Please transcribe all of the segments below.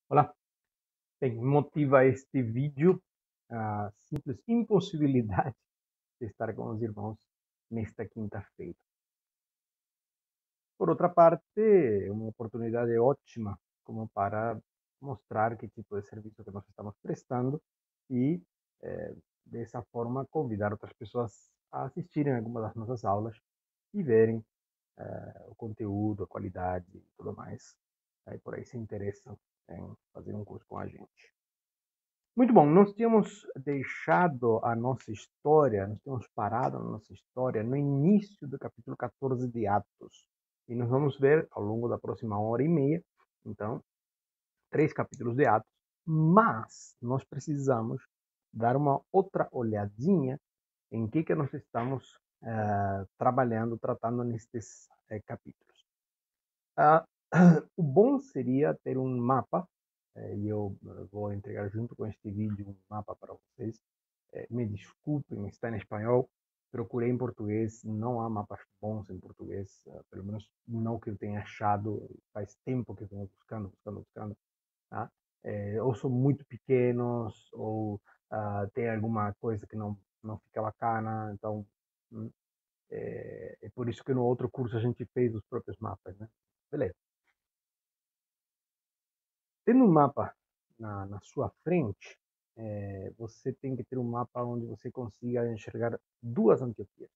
Olá, bem, motiva este vídeo a simples impossibilidade de estar com os irmãos nesta quinta-feira. Por outra parte, é uma oportunidade ótima como para mostrar que tipo de serviço que nós estamos prestando e, dessa forma, convidar outras pessoas a assistirem alguma das nossas aulas e verem o conteúdo, a qualidade e tudo mais. Aí por aí se interessam em fazer um curso com a gente. Muito bom, nós tínhamos deixado a nossa história, nós tínhamos parado a nossa história no início do capítulo 14 de Atos. E nós vamos ver ao longo da próxima hora e meia, então, 3 capítulos de Atos, mas nós precisamos dar uma outra olhadinha em que nós estamos trabalhando, tratando nestes capítulos. Ah, o bom seria ter um mapa, e eu vou entregar junto com este vídeo um mapa para vocês. Me desculpem, está em espanhol. Procurei em português, não há mapas bons em português, pelo menos não que eu tenha achado. Faz tempo que eu venho buscando. Tá? Ou são muito pequenos, ou tem alguma coisa que não fica bacana. Então, é por isso que no outro curso a gente fez os próprios mapas, né? Beleza. Tendo um mapa na sua frente, você tem que ter um mapa onde você consiga enxergar duas Antioquias.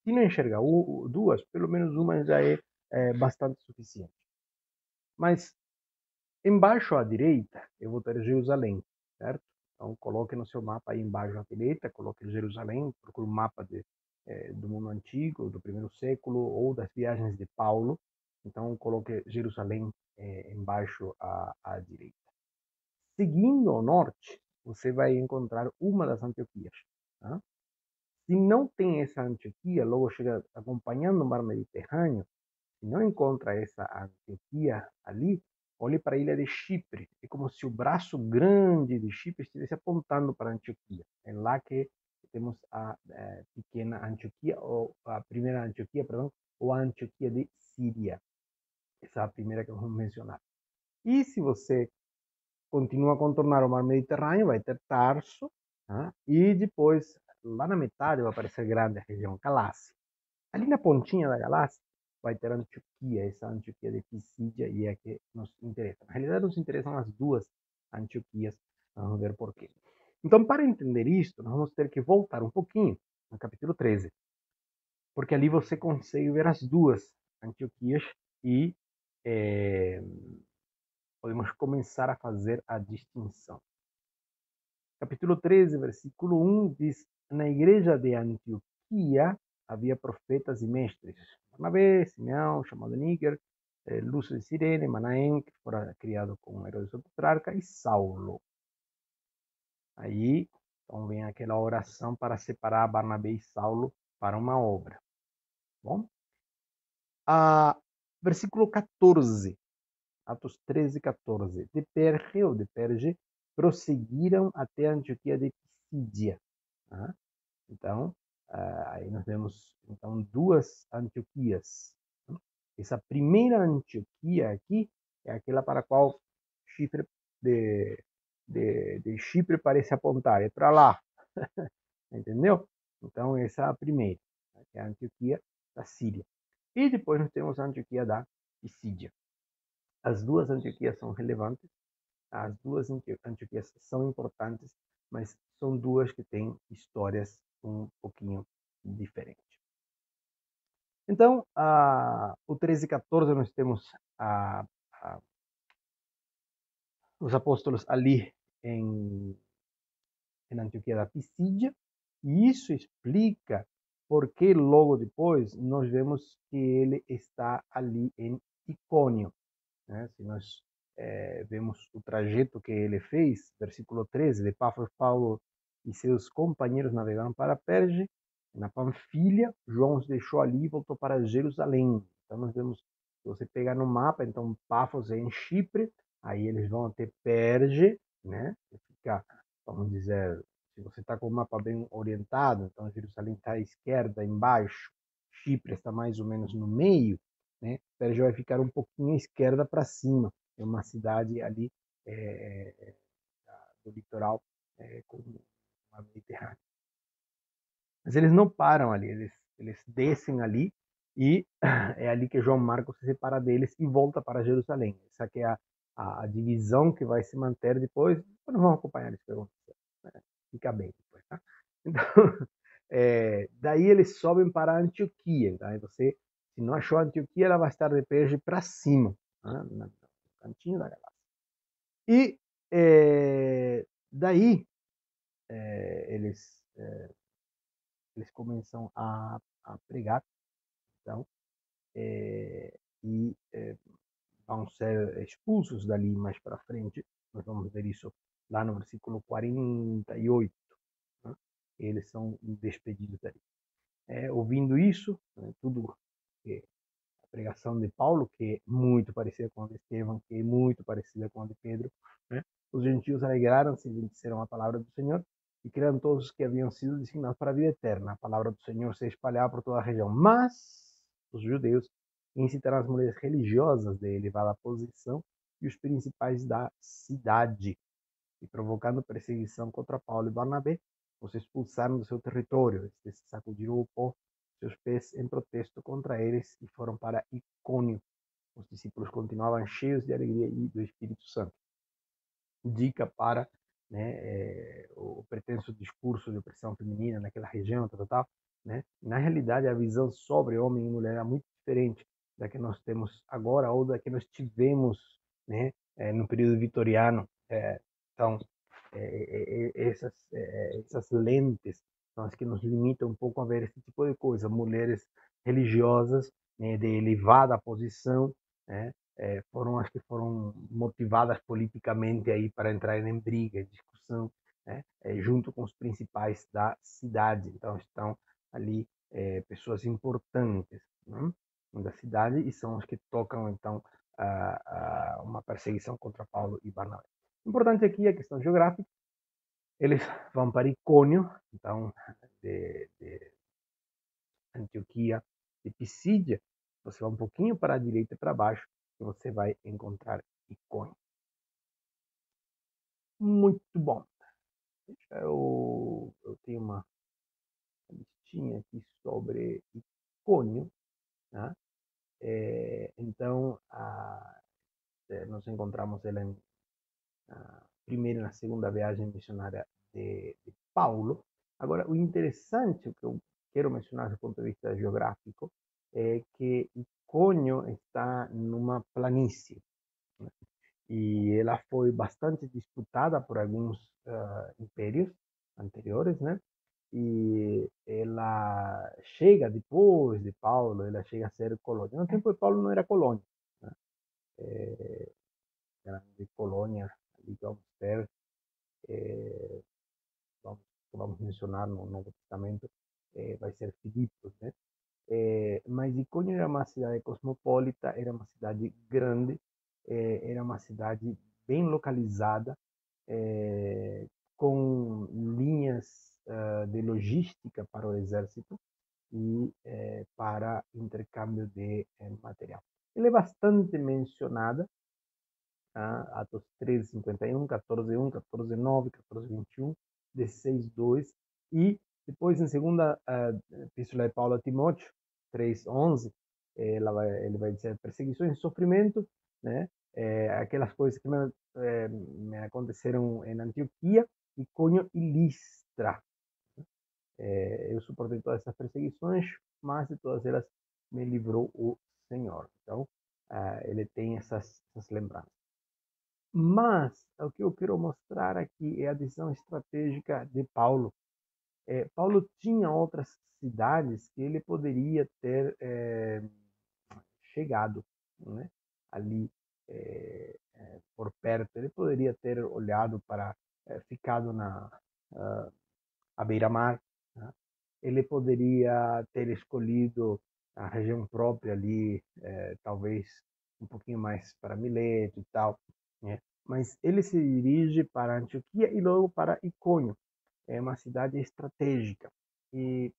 Se não enxergar duas, pelo menos uma já é bastante suficiente. Mas embaixo à direita, eu vou ter Jerusalém, certo? Então, coloque no seu mapa aí embaixo à direita, coloque Jerusalém, procure um mapa do mundo antigo, do primeiro século, ou das viagens de Paulo. Então, coloque Jerusalém embaixo à direita. Seguindo ao norte, você vai encontrar uma das Antioquias. Tá? Se não tem essa Antioquia, logo chega acompanhando o mar Mediterrâneo, se não encontra essa Antioquia ali, olhe para a ilha de Chipre. É como se o braço grande de Chipre estivesse apontando para a Antioquia. É lá que temos a pequena Antioquia, ou a primeira Antioquia, perdão, ou a Antioquia de Síria. Essa é a primeira que vamos mencionar. E se você continua a contornar o mar Mediterrâneo, vai ter Tarso, e depois, lá na metade, vai aparecer grande a região Galácia. Ali na pontinha da Galácia, vai ter Antioquia, essa Antioquia de Pisídia, e é a que nos interessa. Na realidade, nos interessam as duas Antioquias, vamos ver por quê. Então, para entender isto, nós vamos ter que voltar um pouquinho no capítulo 13, porque ali você consegue ver as duas Antioquias e podemos começar a fazer a distinção. Capítulo 13, versículo 1 diz: Na igreja de Antioquia havia profetas e mestres. Barnabé, Simeão, chamado Níger, Lúcio de Cirene, Manaém, que fora criado com Herodes o Tetrarca, e Saulo. Aí, então, vem aquela oração para separar Barnabé e Saulo para uma obra. Bom? Versículo 14, Atos 13, 14. De Perge, ou de Perge, prosseguiram até a Antioquia de Pisídia. Então, aí nós temos então duas Antioquias. Essa primeira Antioquia aqui é aquela para a qual Chipre de Chipre parece apontar, é para lá. Entendeu? Então, essa é a primeira, que é a Antioquia da Síria. E depois nós temos a Antioquia da Pisídia. As duas Antioquias são relevantes, as duas Antioquias são importantes, mas são duas que têm histórias um pouquinho diferentes. Então, o 13 e 14 nós temos os apóstolos ali em Antioquia da Pisídia, e isso explica por que logo depois nós vemos que ele está ali em Icônio. Né? Se nós vemos o trajeto que ele fez, versículo 13, de Pafos, Paulo e seus companheiros navegaram para Perge, na Panfilha, João os deixou ali e voltou para Jerusalém. Então nós vemos, se você pegar no mapa, então Pafos é em Chipre, aí eles vão até Perge, né? Que fica, vamos dizer, se você está com o mapa bem orientado, então Jerusalém está à esquerda, embaixo, Chipre está mais ou menos no meio, né? Perge vai ficar um pouquinho à esquerda para cima. É uma cidade ali do litoral com o mar Mediterrâneo. Mas eles não param ali, eles descem ali e é ali que João Marcos se separa deles e volta para Jerusalém. Essa aqui é a divisão que vai se manter depois. Não vamos acompanhar isso que aconteceu. Fica bem depois, tá? Então, daí eles sobem para Antioquia. Então, aí você, se não achou Antioquia, ela vai estar depois para cima, né? No cantinho da galáxia. E daí eles começam a pregar, então, e vão ser expulsos dali mais para frente. Nós vamos ver isso lá no versículo 48. Né? Eles são despedidos dali. Ouvindo isso, né, tudo a pregação de Paulo, que é muito parecida com a de Estevão, que é muito parecida com a de Pedro, né? Os gentios alegraram-se e disseram a palavra do Senhor e creram todos os que haviam sido designados para a vida eterna. A palavra do Senhor se espalhava por toda a região. Mas os judeus incitaram as mulheres religiosas de elevada posição e os principais da cidade, e provocando perseguição contra Paulo e Barnabé, os expulsaram do seu território. Estes sacudiram o pó seus pés em protesto contra eles e foram para Icônio. Os discípulos continuavam cheios de alegria e do Espírito Santo. Dica para, né, o pretenso discurso de opressão feminina naquela região, tal, né? Na realidade, a visão sobre homem e mulher é muito diferente da que nós temos agora ou da que nós tivemos, né, no período vitoriano. Então, essas lentes são as que nos limitam um pouco a ver esse tipo de coisa. Mulheres religiosas, né, de elevada posição, né, foram as que foram motivadas politicamente aí para entrar em briga, em discussão, né, junto com os principais da cidade. Então estão ali pessoas importantes, né, da cidade e são os que tocam então uma perseguição contra Paulo e Barnabé. Importante aqui a questão geográfica. Eles vão para Icônio, então de Antioquia, de Pisídia. Você vai um pouquinho para a direita e para baixo e você vai encontrar Icônio. Muito bom. Eu tenho uma listinha aqui sobre Icônio. Né? Então, nós encontramos ela na primeira e na segunda viagem missionária de Paulo. Agora, o interessante, o que eu quero mencionar do ponto de vista geográfico, é que Icônio está numa planície, né? E ela foi bastante disputada por alguns impérios anteriores, né? E ela chega depois de Paulo, ela chega a ser colônia. No tempo de Paulo não era colônia, né? Grande colônia ali vamos ter, vamos mencionar no Novo Testamento, vai ser Filipos, né? Mas Icônio era uma cidade cosmopolita, era uma cidade grande, era uma cidade bem localizada, com linhas de logística para o exército e para intercâmbio de material. Ela é bastante mencionada, Atos 13:51, 14:1, 14:9, 14:21, 16:2 e depois em segunda epístola de Paulo a Timóteo 3:11, ele vai dizer perseguições e sofrimento, né? Aquelas coisas que me aconteceram em Antioquia, Icônio e Listra. Eu suportei todas essas perseguições, mas de todas elas me livrou o Senhor. Então, ele tem essas lembranças. Mas o que eu quero mostrar aqui é a decisão estratégica de Paulo. Paulo tinha outras cidades que ele poderia ter chegado, né? Ali por perto. Ele poderia ter olhado para, ficado à beira-mar, né? Ele poderia ter escolhido a região própria ali, talvez um pouquinho mais para Mileto e tal, né? Mas ele se dirige para Antioquia e logo para Icônio. É uma cidade estratégica. E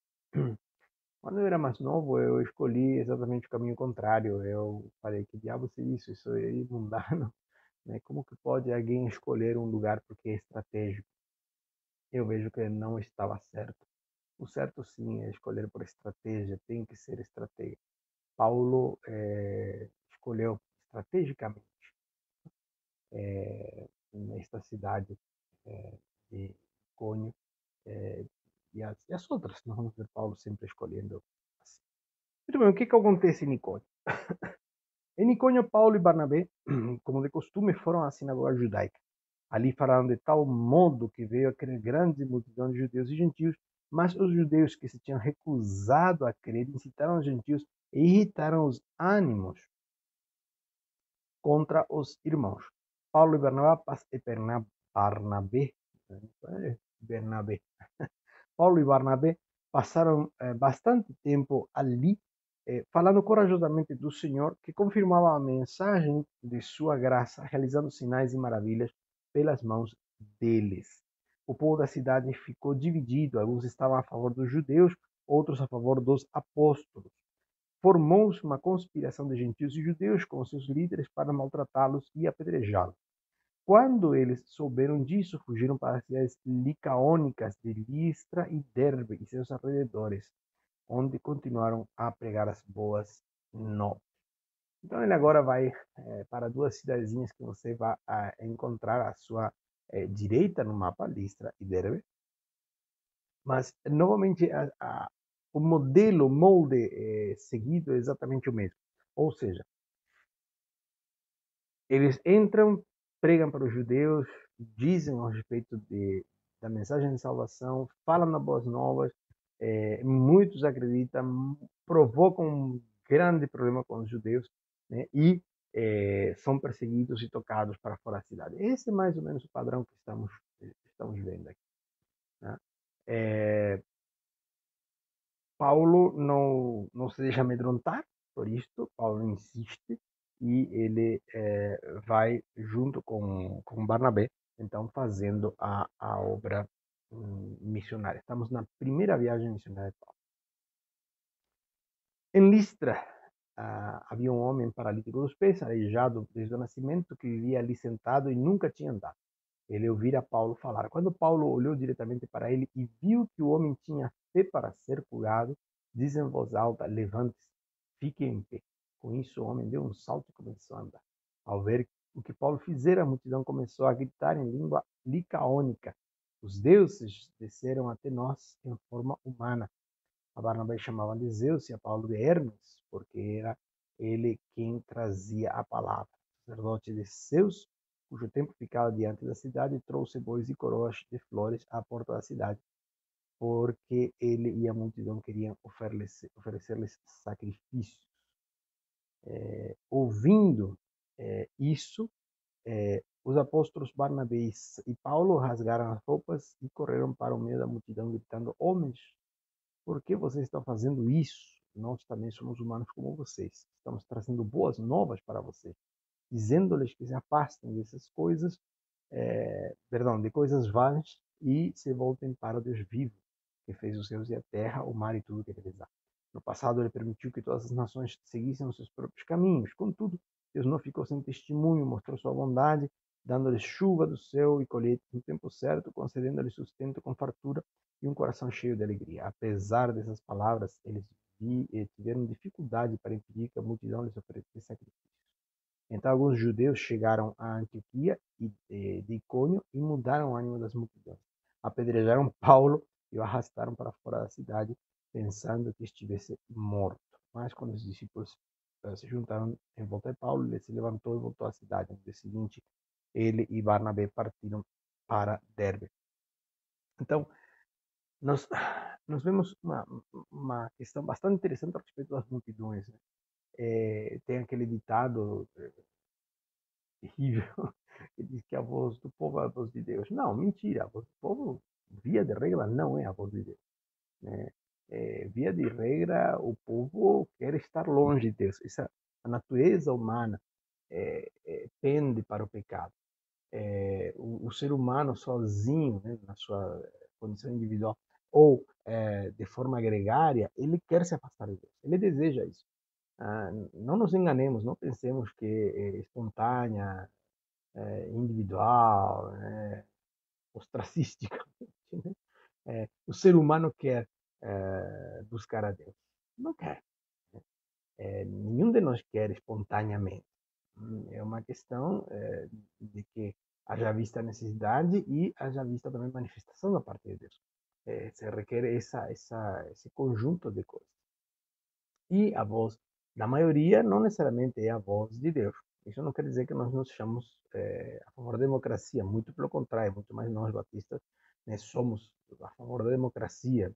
quando eu era mais novo, eu escolhi exatamente o caminho contrário. Eu falei, que diabo é isso? Isso é mundano. né? Como que pode alguém escolher um lugar porque é estratégico? Eu vejo que não estava certo. O certo sim é escolher por estratégia, tem que ser estratégia. Paulo escolheu estrategicamente nesta cidade de Icônio e as outras. Nós vamos ver Paulo sempre escolhendo assim. Muito bem, o que acontece em Icônio? Em Icônio, Paulo e Barnabé, como de costume, foram à sinagoga judaica. Ali falaram de tal modo que veio a crer grande multidão de judeus e gentios, mas os judeus que se tinham recusado a crer incitaram os gentios e irritaram os ânimos contra os irmãos. Paulo e Bernabé, Paulo e Barnabé passaram bastante tempo ali, falando corajosamente do Senhor, que confirmava a mensagem de sua graça, realizando sinais e maravilhas pelas mãos deles. O povo da cidade ficou dividido, alguns estavam a favor dos judeus, outros a favor dos apóstolos. Formou-se uma conspiração de gentios e judeus com seus líderes para maltratá-los e apedrejá-los. Quando eles souberam disso, fugiram para as cidades licaônicas de Listra e Derbe e seus arredores, onde continuaram a pregar as boas novas. Então ele agora vai para duas cidadezinhas que você vai encontrar à sua direita no mapa, Listra e Derbe. Mas, novamente, o modelo, o molde seguido é exatamente o mesmo. Ou seja, eles entram, pregam para os judeus, dizem a respeito da mensagem de salvação, falam nas boas novas, muitos acreditam, provocam um grande problema com os judeus, né? E são perseguidos e tocados para fora da cidade. Esse é mais ou menos o padrão que estamos vendo aqui, né? Paulo não se deixa amedrontar por isto, Paulo insiste e ele vai junto com Barnabé, então fazendo a obra missionária. Estamos na primeira viagem missionária de Paulo. Em Listra havia um homem paralítico dos pés, aleijado desde o nascimento, que vivia ali sentado e nunca tinha andado. Ele ouvira Paulo falar. Quando Paulo olhou diretamente para ele e viu que o homem tinha fé para ser curado, disse em voz alta: levante-se, fique em pé. Com isso, o homem deu um salto e começou a andar. Ao ver o que Paulo fizera, a multidão começou a gritar em língua licaônica: os deuses desceram até nós em forma humana. A Barnabé chamavam de Zeus e a Paulo de Hermes, porque era ele quem trazia a palavra. O sacerdote de Zeus, cujo templo ficava diante da cidade, trouxe bois e coroas de flores à porta da cidade, porque ele e a multidão queriam oferecer-lhes sacrifícios. Ouvindo isso, os apóstolos Barnabé e Paulo rasgaram as roupas e correram para o meio da multidão, gritando: homens, por que vocês estão fazendo isso? Nós também somos humanos como vocês. Estamos trazendo boas novas para vocês, dizendo-lhes que se afastem dessas coisas, de coisas vãs e se voltem para o Deus vivo, que fez os céus e a terra, o mar e tudo que eles há. No passado, ele permitiu que todas as nações seguissem os seus próprios caminhos. Contudo, Deus não ficou sem testemunho, mostrou sua bondade, dando-lhes chuva do céu e colheita no tempo certo, concedendo-lhes sustento com fartura e um coração cheio de alegria. Apesar dessas palavras, eles tiveram dificuldade para impedir que a multidão lhes oferecesse sacrifícios. Então, alguns judeus chegaram a Antioquia de Icônio e mudaram o ânimo das multidões. Apedrejaram Paulo e o arrastaram para fora da cidade, pensando que estivesse morto. Mas quando os discípulos se juntaram em volta de Paulo, ele se levantou e voltou à cidade. No dia seguinte, ele e Barnabé partiram para Derbe. Então, nós vemos uma questão bastante interessante a respeito das multidões, né? Tem aquele ditado terrível que diz que a voz do povo é a voz de Deus. Não, mentira. A voz do povo, via de regra, não é a voz de Deus, né? Via de regra, o povo quer estar longe de Deus. A natureza humana pende para o pecado. O ser humano sozinho, né, na sua condição individual, ou de forma gregária, ele quer se afastar de Deus. Ele deseja isso. Não nos enganemos, não pensemos que é espontânea, individual, ostracística. O ser humano quer buscar a Deus. Não quer. Nenhum de nós quer espontaneamente. É uma questão de que haja vista a necessidade e haja vista também manifestação da parte de Deus. Se requer esse conjunto de coisas. E a voz da maioria não necessariamente é a voz de Deus. Isso não quer dizer que nós não sejamos a favor da democracia, muito pelo contrário, muito mais nós batistas somos a favor da democracia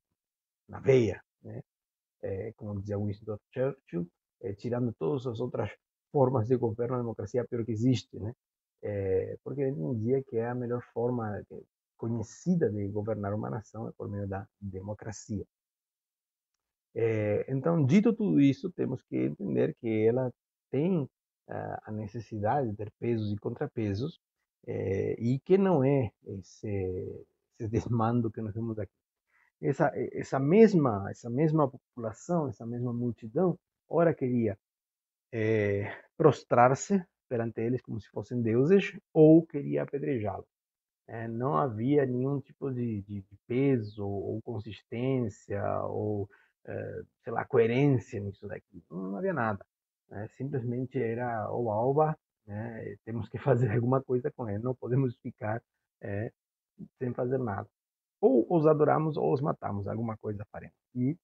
na veia, né? Como dizia Winston Churchill, tirando todas as outras formas de governo, a democracia é a pior que existe, né? Porque ele dizia que é a melhor forma conhecida de governar uma nação é por meio da democracia. Então, dito tudo isso, temos que entender que ela tem a necessidade de ter pesos e contrapesos, e que não é esse desmando que nós vemos aqui. Essa mesma população, essa mesma multidão, ora queria prostrar-se perante eles como se fossem deuses, ou queria apedrejá-los. Não havia nenhum tipo de peso ou consistência ou sei lá, coerência nisso daqui. Não havia nada. Simplesmente era oba-oba, né? Temos que fazer alguma coisa com ele, não podemos ficar sem fazer nada. Ou os adoramos ou os matamos, alguma coisa faremos. E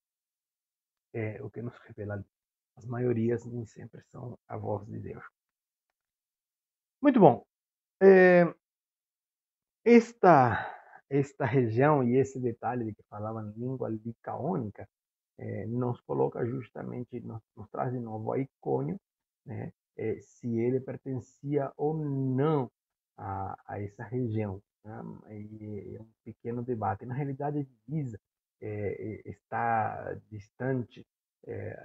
é o que nos revela ali. As maiorias nem sempre são a voz de Deus. Muito bom. Esta região e esse detalhe de que falava em língua licaônica nos coloca justamente, nos traz de novo a Icônio, né? Se ele pertencia ou não a essa região. Né? E é um pequeno debate. Na realidade, a divisa está distante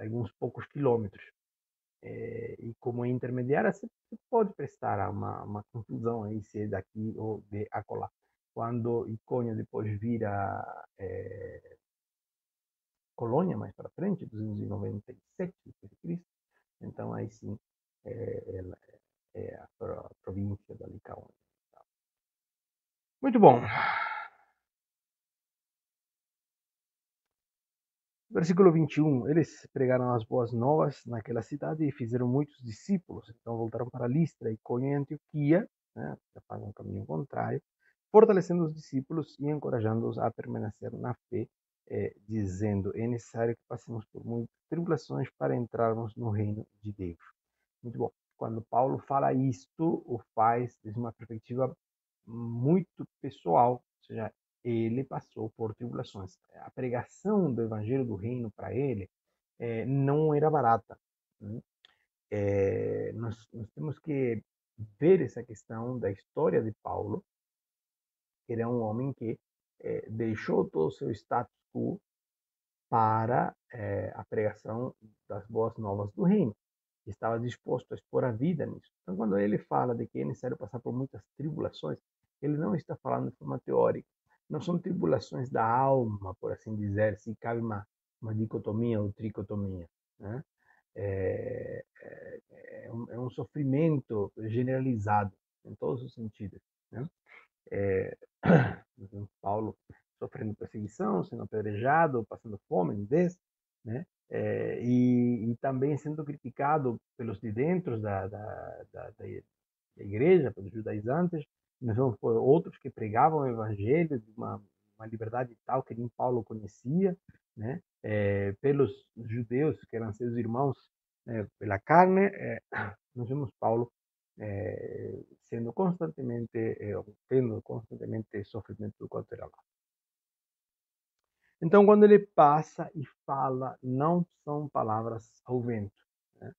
alguns poucos quilômetros. E como é intermediária, você pode prestar a uma confusão aí se é daqui ou de acolá. Quando Icônio depois vira Colônia, mais para frente, 297 d.C., então aí sim ela é a província da Licaônia. Muito bom. Versículo 21. Eles pregaram as boas novas naquela cidade e fizeram muitos discípulos. Então voltaram para Listra, Icônio e Antioquia, né, já fazem um caminho contrário, fortalecendo os discípulos e encorajando-os a permanecer na fé, dizendo: é necessário que passemos por muitas tribulações para entrarmos no reino de Deus. Muito bom. Quando Paulo fala isto, o faz desde uma perspectiva muito pessoal, ou seja, ele passou por tribulações. A pregação do evangelho do reino para ele não era barata. Né? Nós temos que ver essa questão da história de Paulo. Ele é um homem que deixou todo o seu status quo para a pregação das boas novas do reino. Estava disposto a expor a vida nisso. Então, quando ele fala de que é necessário passar por muitas tribulações, ele não está falando de forma teórica. Não são tribulações da alma, por assim dizer, se cabe uma dicotomia ou tricotomia. Né? É um sofrimento generalizado, em todos os sentidos. Né? Paulo sofrendo perseguição, sendo apedrejado, passando fome, nudez, né? E também sendo criticado pelos de dentro da igreja, pelos judaizantes. Nós vemos por outros que pregavam o evangelho de uma liberdade tal que nem Paulo conhecia, né? Pelos judeus que eram seus irmãos pela carne, nós vemos Paulo sendo constantemente, tendo constantemente sofrimento do quanto era lá. Então, quando ele passa e fala, não são palavras ao vento. Né?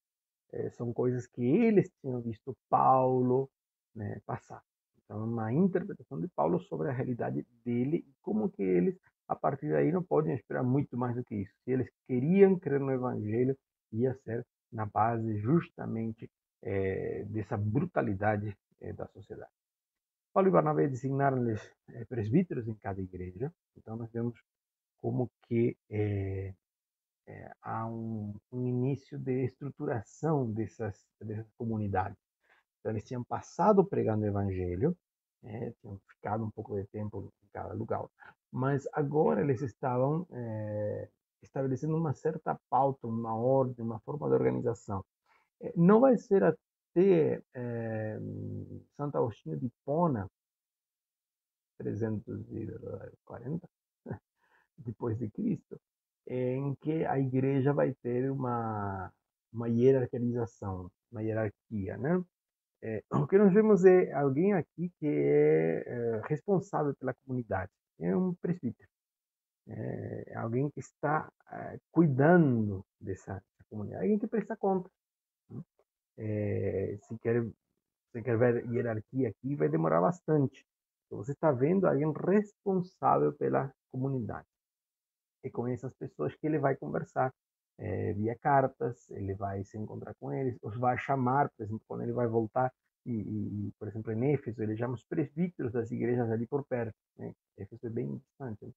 São coisas que eles tinham visto Paulo, né, passar. Então, uma interpretação de Paulo sobre a realidade dele e como que eles, a partir daí, não podem esperar muito mais do que isso. Se eles queriam crer no Evangelho, ia ser na base justamente dessa brutalidade da sociedade. Paulo e Barnabé designaram-lhes presbíteros em cada igreja. Então, nós vemos como que há um início de estruturação dessas comunidades. Então, eles tinham passado pregando o evangelho, tinham ficado um pouco de tempo em cada lugar, mas agora eles estavam estabelecendo uma certa pauta, uma ordem, uma forma de organização. Não vai ser até Santo Agostinho de Hipona, 340 depois de Cristo, em que a igreja vai ter uma hierarquização, uma hierarquia, né? O que nós vemos é alguém aqui que é responsável pela comunidade, é um presbítero, é alguém que está cuidando dessa comunidade, alguém que presta conta. Né? Se quer ver hierarquia aqui, vai demorar bastante. Então, você está vendo alguém responsável pela comunidade. E com essas pessoas que ele vai conversar via cartas, ele vai se encontrar com eles, os vai chamar, por exemplo, quando ele vai voltar, por exemplo, em Éfeso, ele chama os presbíteros das igrejas ali por perto. Né? Éfeso é bem distante, né?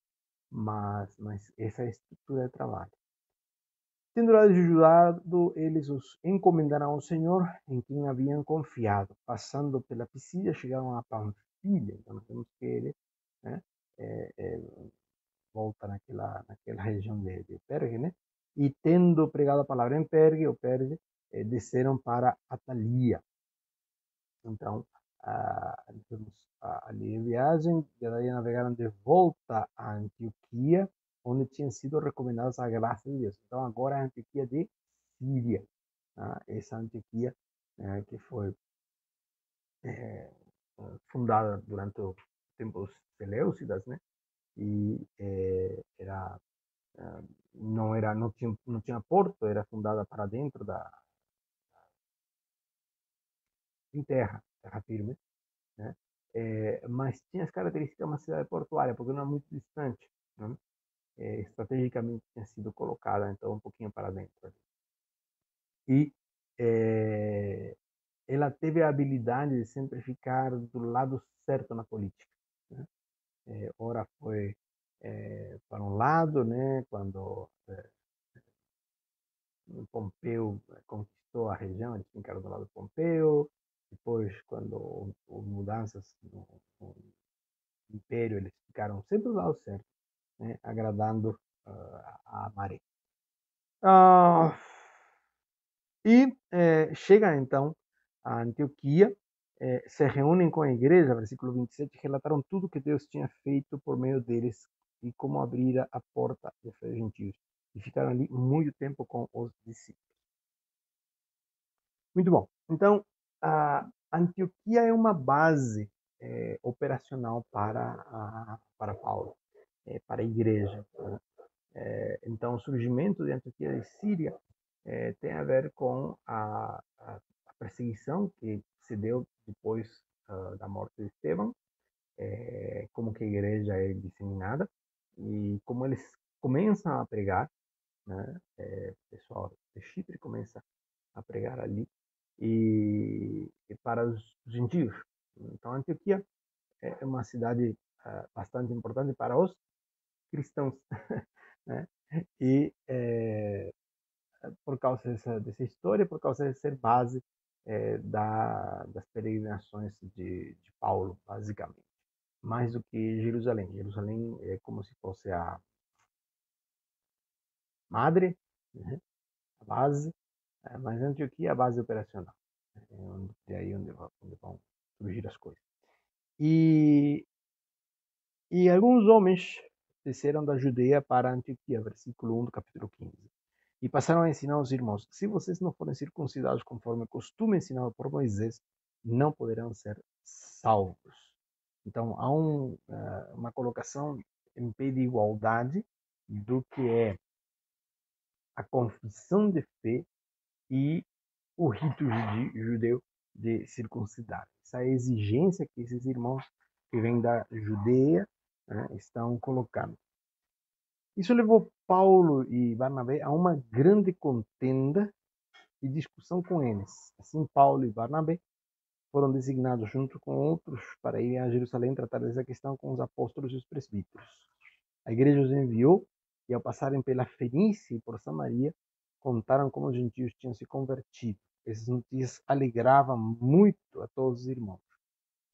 mas essa é a estrutura de trabalho. Tendo ajudado, eles os encomendaram ao Senhor, em quem haviam confiado. Passando pela Pisídia, chegaram a Panfilha. Então, nós vemos que ele né, volta naquela região de Perge, né? E tendo pregado a palavra em Perge, desceram para Atalia. Então, temos ali a viagem, e daí navegaram de volta a Antioquia, onde tinham sido recomendados a graça de Deus. Então, agora a Antioquia de Síria. Tá? Essa Antioquia que foi fundada durante o tempo dos Seleucidas, né? E era não tinha porto, era fundada para dentro em terra firme, né? Mas tinha as características de uma cidade portuária, porque não é muito distante, né? Estrategicamente tinha sido colocada então um pouquinho para dentro. E ela teve a habilidade de sempre ficar do lado certo na política, né? Ora foi para um lado, né, quando Pompeu conquistou a região, eles ficaram do lado de Pompeu. Depois, quando houve mudanças no império, eles ficaram sempre do lado certo, né, agradando a maré. E chega então a Antioquia, se reúnem com a igreja, versículo 27, relataram tudo que Deus tinha feito por meio deles e como abrira a porta de fé dos gentios. E ficaram ali muito tempo com os discípulos. Muito bom. Então, a Antioquia é uma base operacional para Paulo, para a igreja. Né? Então, o surgimento de Antioquia de Síria tem a ver com a perseguição que se deu depois da morte de Estevão, como que a igreja é disseminada e como eles começam a pregar, né? O pessoal de Chipre começa a pregar ali e para os gentios. Então, Antioquia é uma cidade bastante importante para os cristãos, né? E por causa dessa história, por causa de ser base das peregrinações de Paulo, basicamente. Mais do que Jerusalém. Jerusalém é como se fosse a madre, né? A base, mas Antioquia é a base operacional. É aí onde vão surgir as coisas. E alguns homens desceram da Judeia para Antioquia, versículo 1 do capítulo 15. E passaram a ensinar aos irmãos: se vocês não forem circuncidados conforme o costume ensinado por Moisés, não poderão ser salvos. Então, há uma colocação em pé de igualdade do que é a confissão de fé e o rito judeu de circuncidar. Essa exigência que esses irmãos que vêm da Judeia estão colocando. Isso levou Paulo e Barnabé a uma grande contenda e discussão com eles. Assim, Paulo e Barnabé foram designados junto com outros para irem a Jerusalém tratar dessa questão com os apóstolos e os presbíteros. A igreja os enviou e, ao passarem pela Fenícia e por Samaria, contaram como os gentios tinham se convertido. essas notícias alegravam muito a todos os irmãos.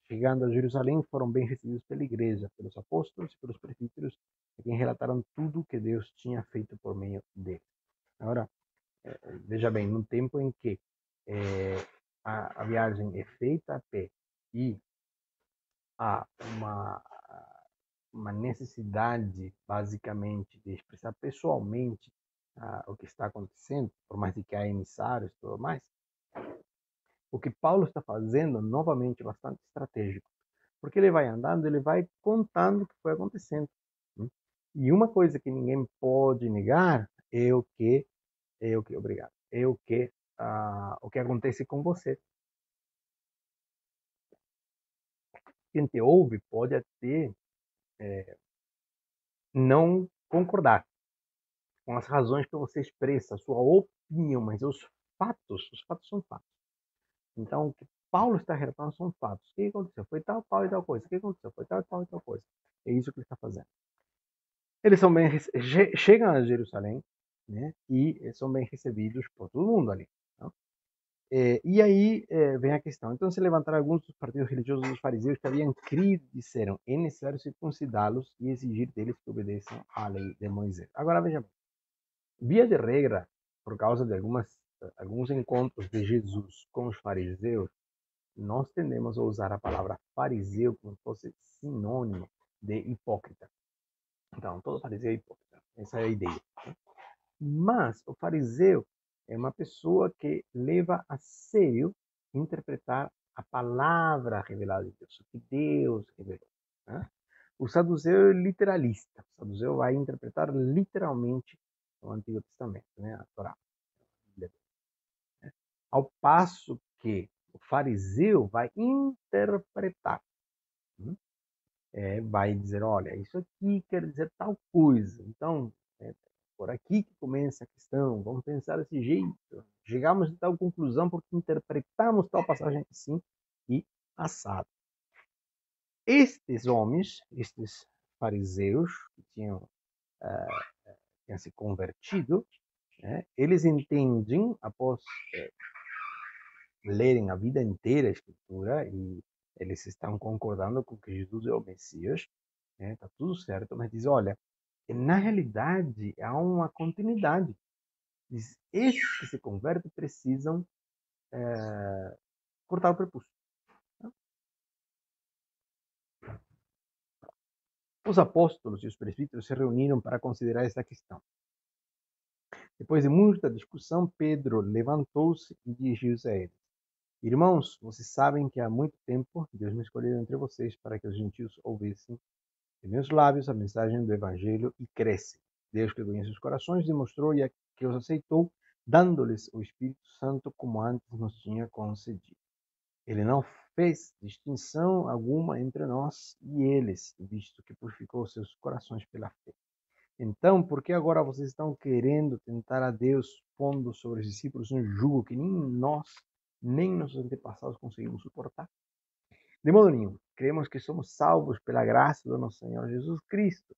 Chegando a Jerusalém, foram bem recebidos pela igreja, pelos apóstolos e pelos presbíteros, a quem relataram tudo o que Deus tinha feito por meio deles. Agora, veja bem, num tempo em que a viagem é feita a pé e há uma necessidade, basicamente, de expressar pessoalmente o que está acontecendo, por mais de que há emissários e tudo mais, o que Paulo está fazendo, novamente, é bastante estratégico. Porque ele vai andando, ele vai contando o que foi acontecendo. Né? E uma coisa que ninguém pode negar obrigado, é o que acontece com você. Quem te ouve pode até não concordar com as razões que você expressa, a sua opinião, mas os fatos são fatos. Então, o que Paulo está relatando são fatos. O que aconteceu? Foi tal, tal e tal coisa. O que aconteceu? Foi tal, tal e tal coisa. É isso que ele está fazendo. Eles são chegam a Jerusalém, né? E são bem recebidos por todo mundo ali. Não? E aí vem a questão. Então se levantaram alguns dos partidos religiosos dos fariseus que haviam crido e disseram: é necessário circuncidá-los e exigir deles que obedeçam à lei de Moisés. Agora veja bem. Via de regra, por causa de alguns encontros de Jesus com os fariseus, nós tendemos a usar a palavra fariseu como se fosse sinônimo de hipócrita. Então, todo fariseu é hipócrita. Essa é a ideia. Mas o fariseu é uma pessoa que leva a sério interpretar a palavra revelada de Deus, o que Deus revelou. Né? O saduceu é literalista. O saduceu vai interpretar literalmente o Antigo Testamento, né? A Torá. Ao passo que o fariseu vai interpretar. Vai dizer, olha, isso aqui quer dizer tal coisa. Então, por aqui que começa a questão, vamos pensar desse jeito. Chegamos a tal conclusão porque interpretamos tal passagem assim e assado. Estes homens, estes fariseus que tinham se convertido, eles entendem, após lerem a vida inteira a Escritura, e eles estão concordando com que Jesus é o Messias, tá tudo certo, mas diz, olha, na realidade há uma continuidade. Diz, esses que se convertem precisam cortar o prepúcio. Os apóstolos e os presbíteros se reuniram para considerar esta questão. Depois de muita discussão, Pedro levantou-se e dirigiu-se a eles. Irmãos, vocês sabem que há muito tempo Deus me escolheu entre vocês para que os gentios ouvissem de meus lábios a mensagem do Evangelho e crescem. Deus que conhece os corações demonstrou e que os aceitou, dando-lhes o Espírito Santo como antes nos tinha concedido. Ele não fez distinção alguma entre nós e eles, visto que purificou seus corações pela fé. Então, por que agora vocês estão querendo tentar a Deus, pondo sobre os discípulos um jugo que nem nós, nem nossos antepassados conseguimos suportar? De modo nenhum. Cremos que somos salvos pela graça do nosso Senhor Jesus Cristo,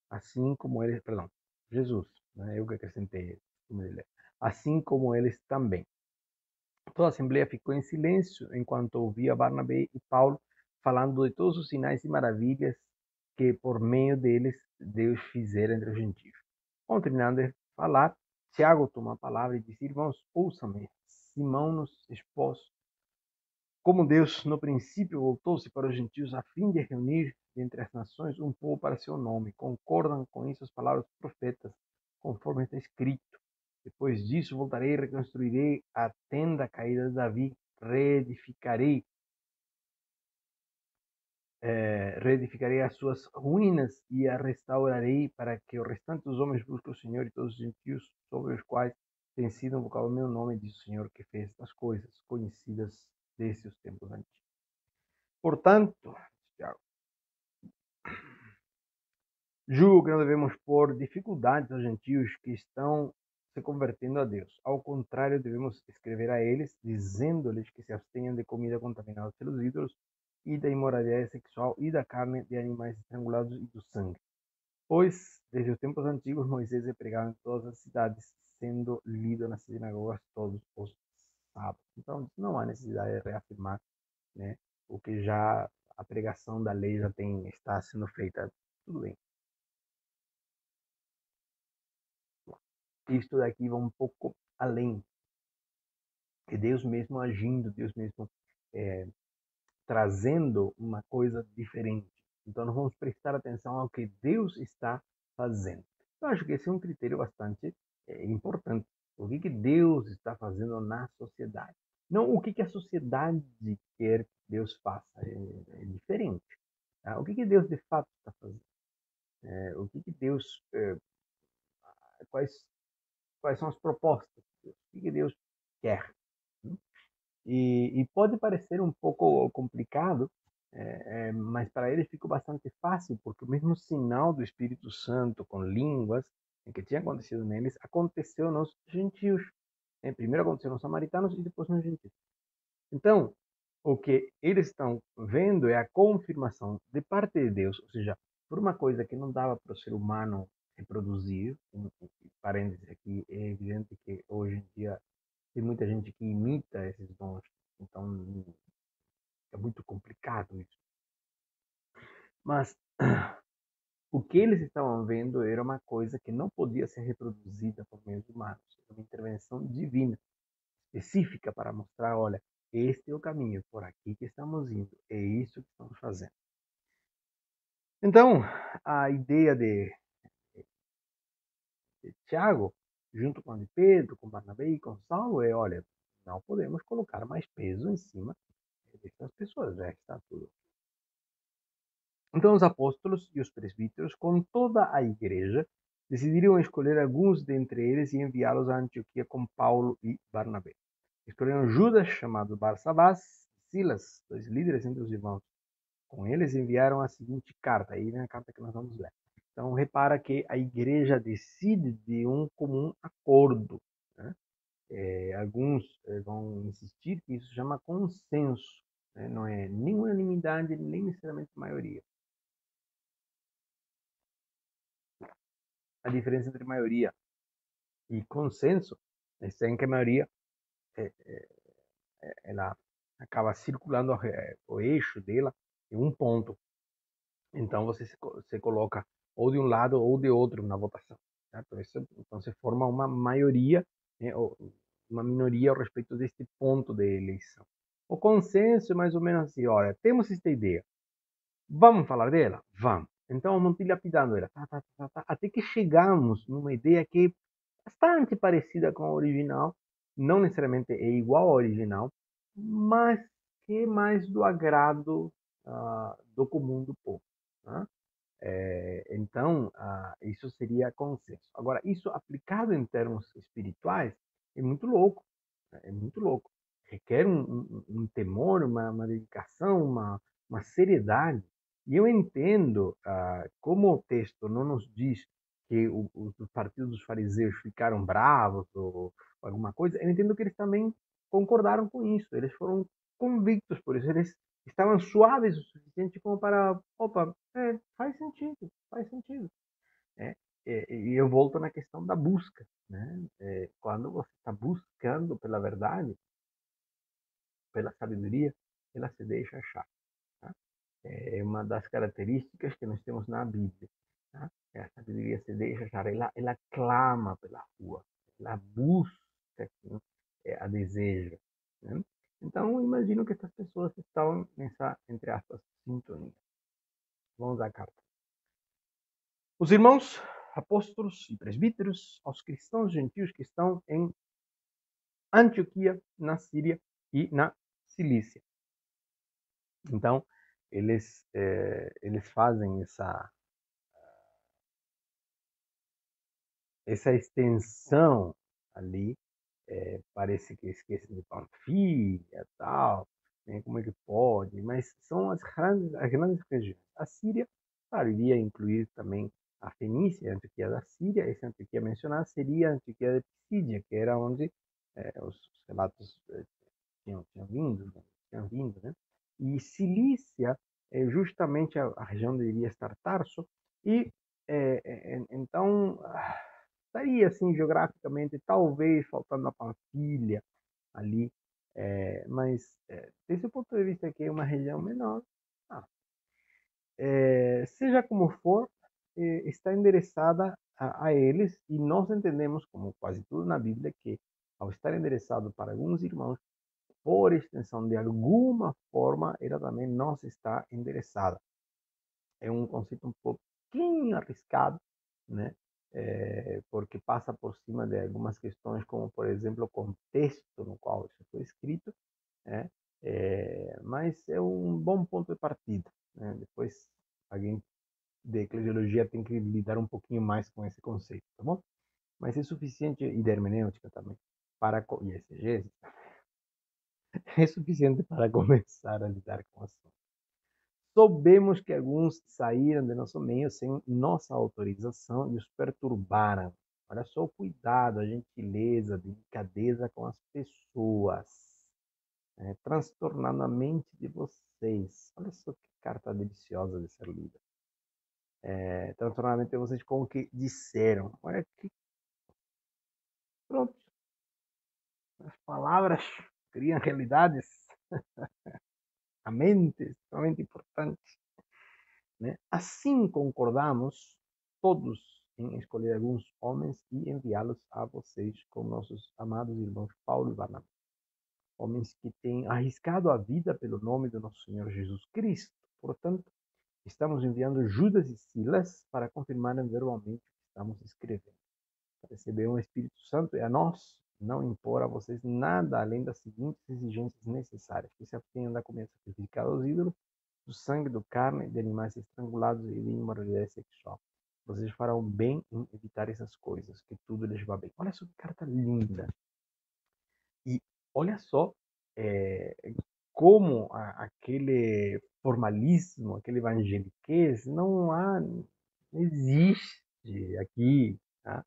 assim como eles, perdão, Jesus, né? Eu que acrescentei, assim como eles também. Toda a assembleia ficou em silêncio enquanto ouvia Barnabé e Paulo falando de todos os sinais e maravilhas que por meio deles Deus fizera entre os gentios. Quando terminando de falar, Tiago tomou a palavra e disse: Irmãos, ouçam-me. Simão nos expôs como Deus no princípio voltou-se para os gentios a fim de reunir entre as nações um povo para seu nome. Concordam com isso as palavras dos profetas, conforme está escrito. Depois disso voltarei e reconstruirei a tenda caída de Davi, reedificarei as suas ruínas e a restaurarei para que o restante dos homens busque o Senhor e todos os gentios sobre os quais tem sido invocado o meu nome, diz o Senhor que fez estas coisas conhecidas desde os tempos antigos. Portanto, Tiago, julgo que não devemos pôr dificuldades aos gentios que estão se convertendo a Deus. Ao contrário, devemos escrever a eles, dizendo-lhes que se abstenham de comida contaminada pelos ídolos e da imoralidade sexual e da carne de animais estrangulados e do sangue. Pois, desde os tempos antigos, Moisés é pregado em todas as cidades, sendo lido nas sinagogas todos os dias. sábado. Então, não há necessidade de reafirmar, né, o que já a pregação da lei já está sendo feita. Tudo bem. Isto daqui vai um pouco além. É Deus mesmo agindo, Deus mesmo é, trazendo uma coisa diferente. Então, nós vamos prestar atenção ao que Deus está fazendo. Eu acho que esse é um critério bastante importante. O que Deus está fazendo na sociedade. Não o que a sociedade quer que Deus faça. É diferente. Tá? O que Deus de fato está fazendo. O que Deus... quais, quais são as propostas de Deus. O que Deus quer. E pode parecer um pouco complicado, mas para ele ficou bastante fácil, porque o mesmo sinal do Espírito Santo com línguas que tinha acontecido neles aconteceu nos gentios. Primeiro aconteceu nos samaritanos e depois nos gentios. Então, o que eles estão vendo é a confirmação de parte de Deus, ou seja, por uma coisa que não dava para o ser humano reproduzir, parênteses aqui, é evidente que hoje em dia tem muita gente que imita esses dons, então é muito complicado isso. Mas o que eles estavam vendo era uma coisa que não podia ser reproduzida por meios humanos, uma intervenção divina, específica para mostrar, olha, este é o caminho, por aqui que estamos indo, é isso que estamos fazendo. Então, a ideia de Tiago, junto com a de Pedro, com Barnabé e com Saulo, é, olha, não podemos colocar mais peso em cima dessas pessoas, já está tudo. Então os apóstolos e os presbíteros, com toda a igreja, decidiram escolher alguns dentre eles e enviá-los a Antioquia com Paulo e Barnabé. Escolheram Judas, chamado Barsabás, e Silas, dois líderes entre os irmãos. Com eles enviaram a seguinte carta, aí vem a carta que nós vamos ler. Então repara que a igreja decide de um comum acordo, né? Alguns vão insistir que isso se chama consenso, né? Não é nem unanimidade, nem necessariamente maioria. A diferença entre maioria e consenso está em que a maioria ela acaba circulando o eixo dela em um ponto. Então você coloca ou de um lado ou de outro na votação. Então se forma uma maioria, né, ou uma minoria ao respeito deste ponto de eleição. O consenso é mais ou menos assim, olha, temos esta ideia, vamos falar dela? Vamos. Então vamos dilapidando ela, até que chegamos numa ideia que é bastante parecida com a original, não necessariamente é igual à original, mas que é mais do agrado do comum do povo. Né? Então, isso seria consenso. Agora, isso aplicado em termos espirituais é muito louco. É muito louco. Requer um temor, uma dedicação, uma seriedade. E eu entendo como o texto não nos diz que os partidos dos fariseus ficaram bravos ou alguma coisa, eu entendo que eles também concordaram com isso. Eles foram convictos por isso. Eles estavam suaves o suficiente como para, opa, faz sentido, faz sentido. Né? E eu volto na questão da busca. Né? Quando você está buscando pela verdade, pela sabedoria, ela se deixa achar. Tá? É uma das características que nós temos na Bíblia. Tá? A sabedoria se deixa achar, ela clama pela rua, ela busca, assim, a deseja. Né? Então, imagino que essas pessoas estavam nessa, entre aspas, sintonia. Vamos à carta. Os irmãos, apóstolos e presbíteros, aos cristãos gentios que estão em Antioquia, na Síria e na Cilícia. Então, eles fazem essa extensão ali. Parece que esquecem de Panfilha, tal, né? Como é que pode? Mas são as grandes regiões. A Síria, claro, iria incluir também a Fenícia, a Antioquia da Síria. Essa Antioquia mencionada seria a Antioquia de Pisídia, que era onde os relatos tinham vindo, né? E Cilícia é justamente a região onde iria estar Tarso, e então estaria assim geograficamente, talvez faltando a Panfilha ali Mas, desse ponto de vista que é uma região menor, ah, seja como for, está endereçada a eles, e nós entendemos, como quase tudo na Bíblia, que ao estar endereçado para alguns irmãos, por extensão, de alguma forma, ela também nos está endereçada. É um conceito um pouquinho arriscado, né? Porque passa por cima de algumas questões, como, por exemplo, o contexto no qual isso foi escrito, né? Mas é um bom ponto de partida, né? Depois, alguém de eclesiologia tem que lidar um pouquinho mais com esse conceito, tá bom? Mas é suficiente, e da hermenêutica também, e exegese, é suficiente para começar a lidar com o assunto. Soubemos que alguns saíram de nosso meio sem nossa autorização e os perturbaram. Olha só o cuidado, a gentileza, a delicadeza com as pessoas, né? Transtornando a mente de vocês. Olha só que carta deliciosa de ser lida. Transtornando a mente de vocês com o que disseram. Olha que pronto. As palavras criam realidades. A mente é extremamente importante, né? Assim concordamos todos em escolher alguns homens e enviá-los a vocês com nossos amados irmãos Paulo e Barnabé. Homens que têm arriscado a vida pelo nome do nosso Senhor Jesus Cristo. Portanto, estamos enviando Judas e Silas para confirmarem verbalmente o que estamos escrevendo. Receber um Espírito Santo e a nós não impor a vocês nada além das seguintes exigências necessárias: que se abstenham da comida sacrificada aos ídolos, do sangue, do carne, de animais estrangulados e de imoralidade sexual. Vocês farão bem em evitar essas coisas, que tudo lhes vá bem. Olha só que carta linda. E olha só é, como aquele formalismo, aquele evangeliquez não existe aqui, tá?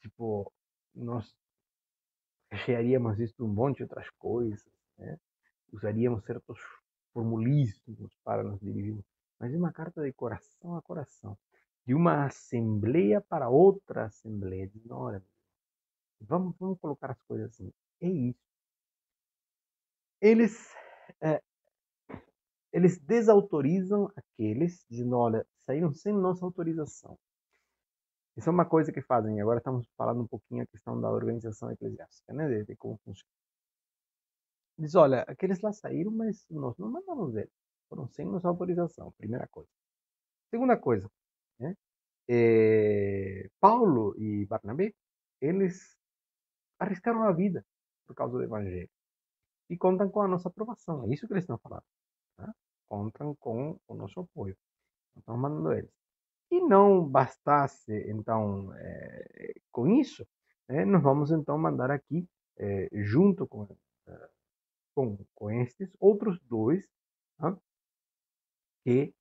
Tipo, nós rechearíamos isso de um monte de outras coisas, né? Usaríamos certos formulismos para nos dirigirmos, mas é uma carta de coração a coração, de uma assembleia para outra assembleia. Dizendo, olha, vamos colocar as coisas assim. É isso. Eles, é, eles desautorizam aqueles, dizendo, olha, saíram sem nossa autorização. Isso é uma coisa que fazem. Agora estamos falando um pouquinho a questão da organização eclesiástica, né? De como funciona. Diz, olha, aqueles lá saíram, mas nós não mandamos eles. Foram sem nossa autorização, primeira coisa. Segunda coisa, né? Paulo e Barnabé, eles arriscaram a vida por causa do evangelho. E contam com a nossa aprovação. É isso que eles estão falando. Tá? Contam com o nosso apoio. Estamos mandando eles. E não bastasse, então, com isso, nós vamos, então, mandar aqui, junto com estes, outros dois, tá? Que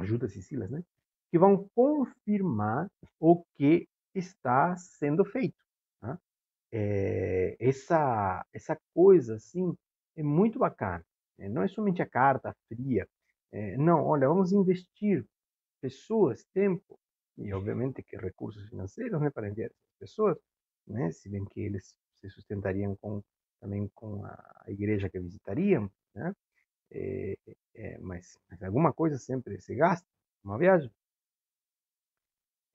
Judas e Silas, né? Que vão confirmar o que está sendo feito. Tá? Essa coisa, assim, é muito bacana. Não é somente a carta fria. Não, olha, vamos investir pessoas, tempo e, obviamente, que recursos financeiros, né, para enviar essas pessoas, né? Se bem que eles se sustentariam também com a igreja que visitariam, né? Mas alguma coisa sempre se gasta, uma viagem.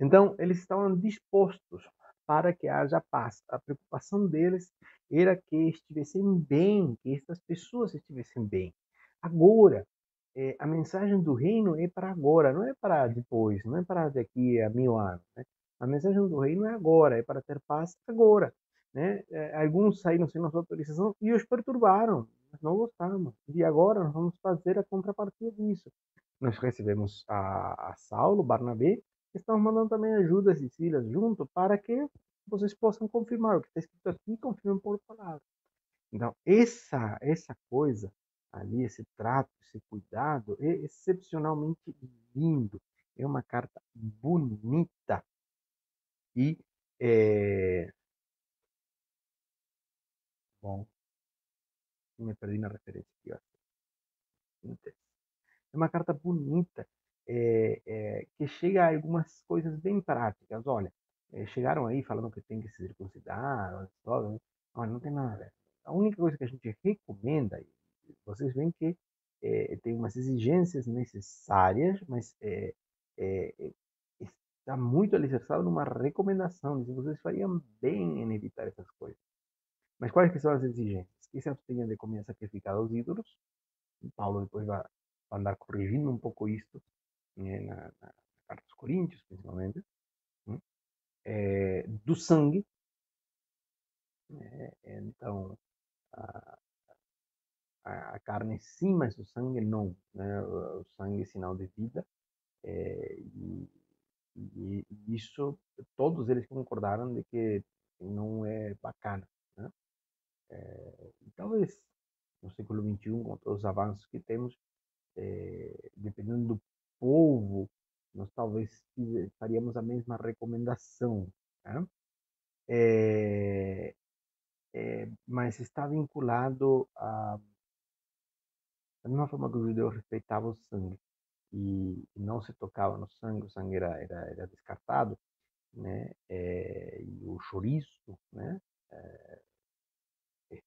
Então, eles estavam dispostos para que haja paz. A preocupação deles era que estivessem bem, que estas pessoas estivessem bem. Agora, a mensagem do reino é para agora, não é para depois, não é para daqui a 1000 anos. Né? A mensagem do reino é agora, é para ter paz agora. Né? Alguns saíram sem nossa autorização e os perturbaram. Nós não gostamos. E agora nós vamos fazer a contrapartida disso. Nós recebemos a Saulo, Barnabé, estamos mandando também ajuda e Silas junto para que vocês possam confirmar o que está escrito aqui, confirmem por palavra. Então, essa coisa ali, esse trato, esse cuidado é excepcionalmente lindo. É uma carta bonita. E, bom, me perdi na referência aqui. É uma carta bonita, que chega a algumas coisas bem práticas. Olha, chegaram aí falando que tem que se circuncidar, né? Não tem nada a ver. A única coisa que a gente recomenda, e vocês veem que tem umas exigências necessárias, mas está muito alicerçado numa recomendação, de que vocês fariam bem em evitar essas coisas. Mas quais que são as exigências? Que se abstenham de comida sacrificada aos ídolos. Paulo depois vai andar corrigindo um pouco isto, né, na carta aos Coríntios, principalmente. Né? Do sangue. Então, a, a carne sim, mas o sangue não. Né? O sangue é sinal de vida. E, e isso, todos eles concordaram de que não é bacana. Né? E talvez no século XXI, com todos os avanços que temos, dependendo do povo, nós talvez faríamos a mesma recomendação. Né? Mas está vinculado da mesma forma que o judeu respeitava o sangue e não se tocava no sangue, o sangue era descartado, né? E o chouriço, né?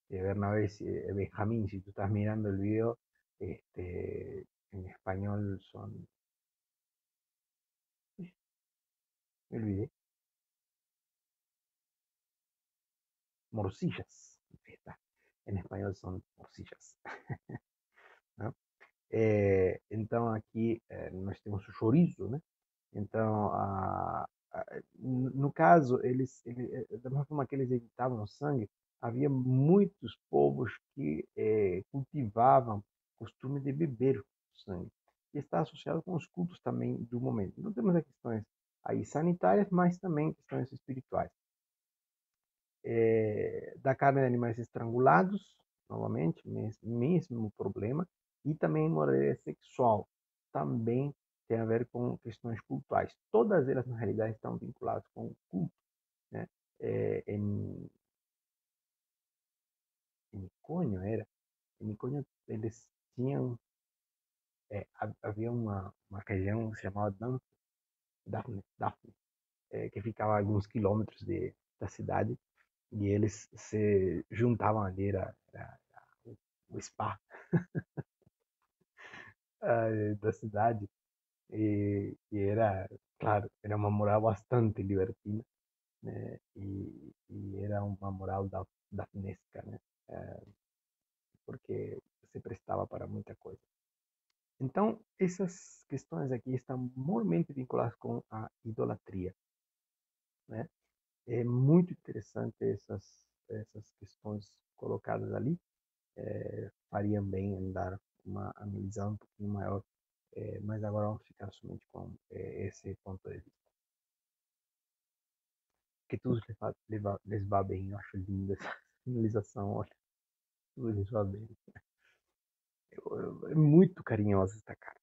Bernabé, Benjamín, si tú estás mirando el video, en español son, me olvidé, morcillas. En español son morcillas. Né? Então aqui nós temos o chouriço, né? Então, no caso, da mesma forma que eles evitavam o sangue, havia muitos povos que cultivavam costume de beber sangue. E está associado com os cultos também do momento. Então, temos as questões aí sanitárias, mas também questões espirituais. Da carne de animais estrangulados, novamente, mesmo problema, e também moralidade sexual, também tem a ver com questões culturais. Todas elas, na realidade, estão vinculadas com o culto. Né? Em Icônio, em Icônio eles tinham, havia uma região que se chamava Daphne, que ficava a alguns quilômetros da cidade, e eles se juntavam ali, era o spa da cidade, e era, claro, era uma moral bastante libertina, né? E era uma moral dafnesca, né? Porque se prestava para muita coisa. Então, essas questões aqui estão mormente vinculadas com a idolatria, né? É muito interessante essas questões colocadas ali. Fariam bem em dar uma analisada um pouquinho maior, mas agora vamos ficar somente com esse ponto de vista. Que tudo les vá bem, eu acho linda essa finalização, olha, tudo les vá bem. É muito carinhosa esta carta.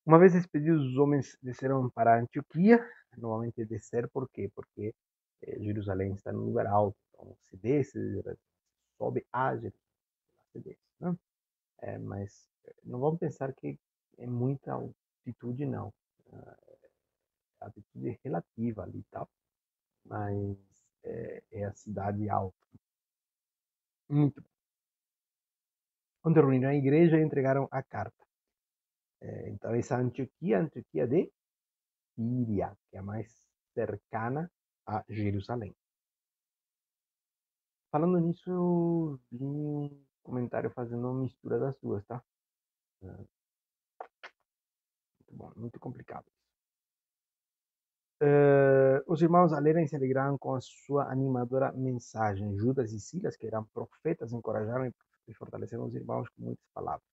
Uma vez despedidos, os homens desceram para Antioquia. Normalmente descer, por quê? Porque Jerusalém está num lugar alto, então se desce, sobe a Jerusalém, se desce, né? Mas não vamos pensar que é muita altitude, não. A altitude é relativa ali, tá? Mas é a cidade alta. Muito. Quando reuniram a igreja, entregaram a carta. Então, essa Antioquia, Antioquia de Síria, que é a mais cercana a Jerusalém. Falando nisso, eu vi um comentário fazendo uma mistura das duas, tá? Muito bom, muito complicado. Os irmãos a lerem se alegraram com a sua animadora mensagem. Judas e Silas, que eram profetas, encorajaram e fortaleceram os irmãos com muitas palavras.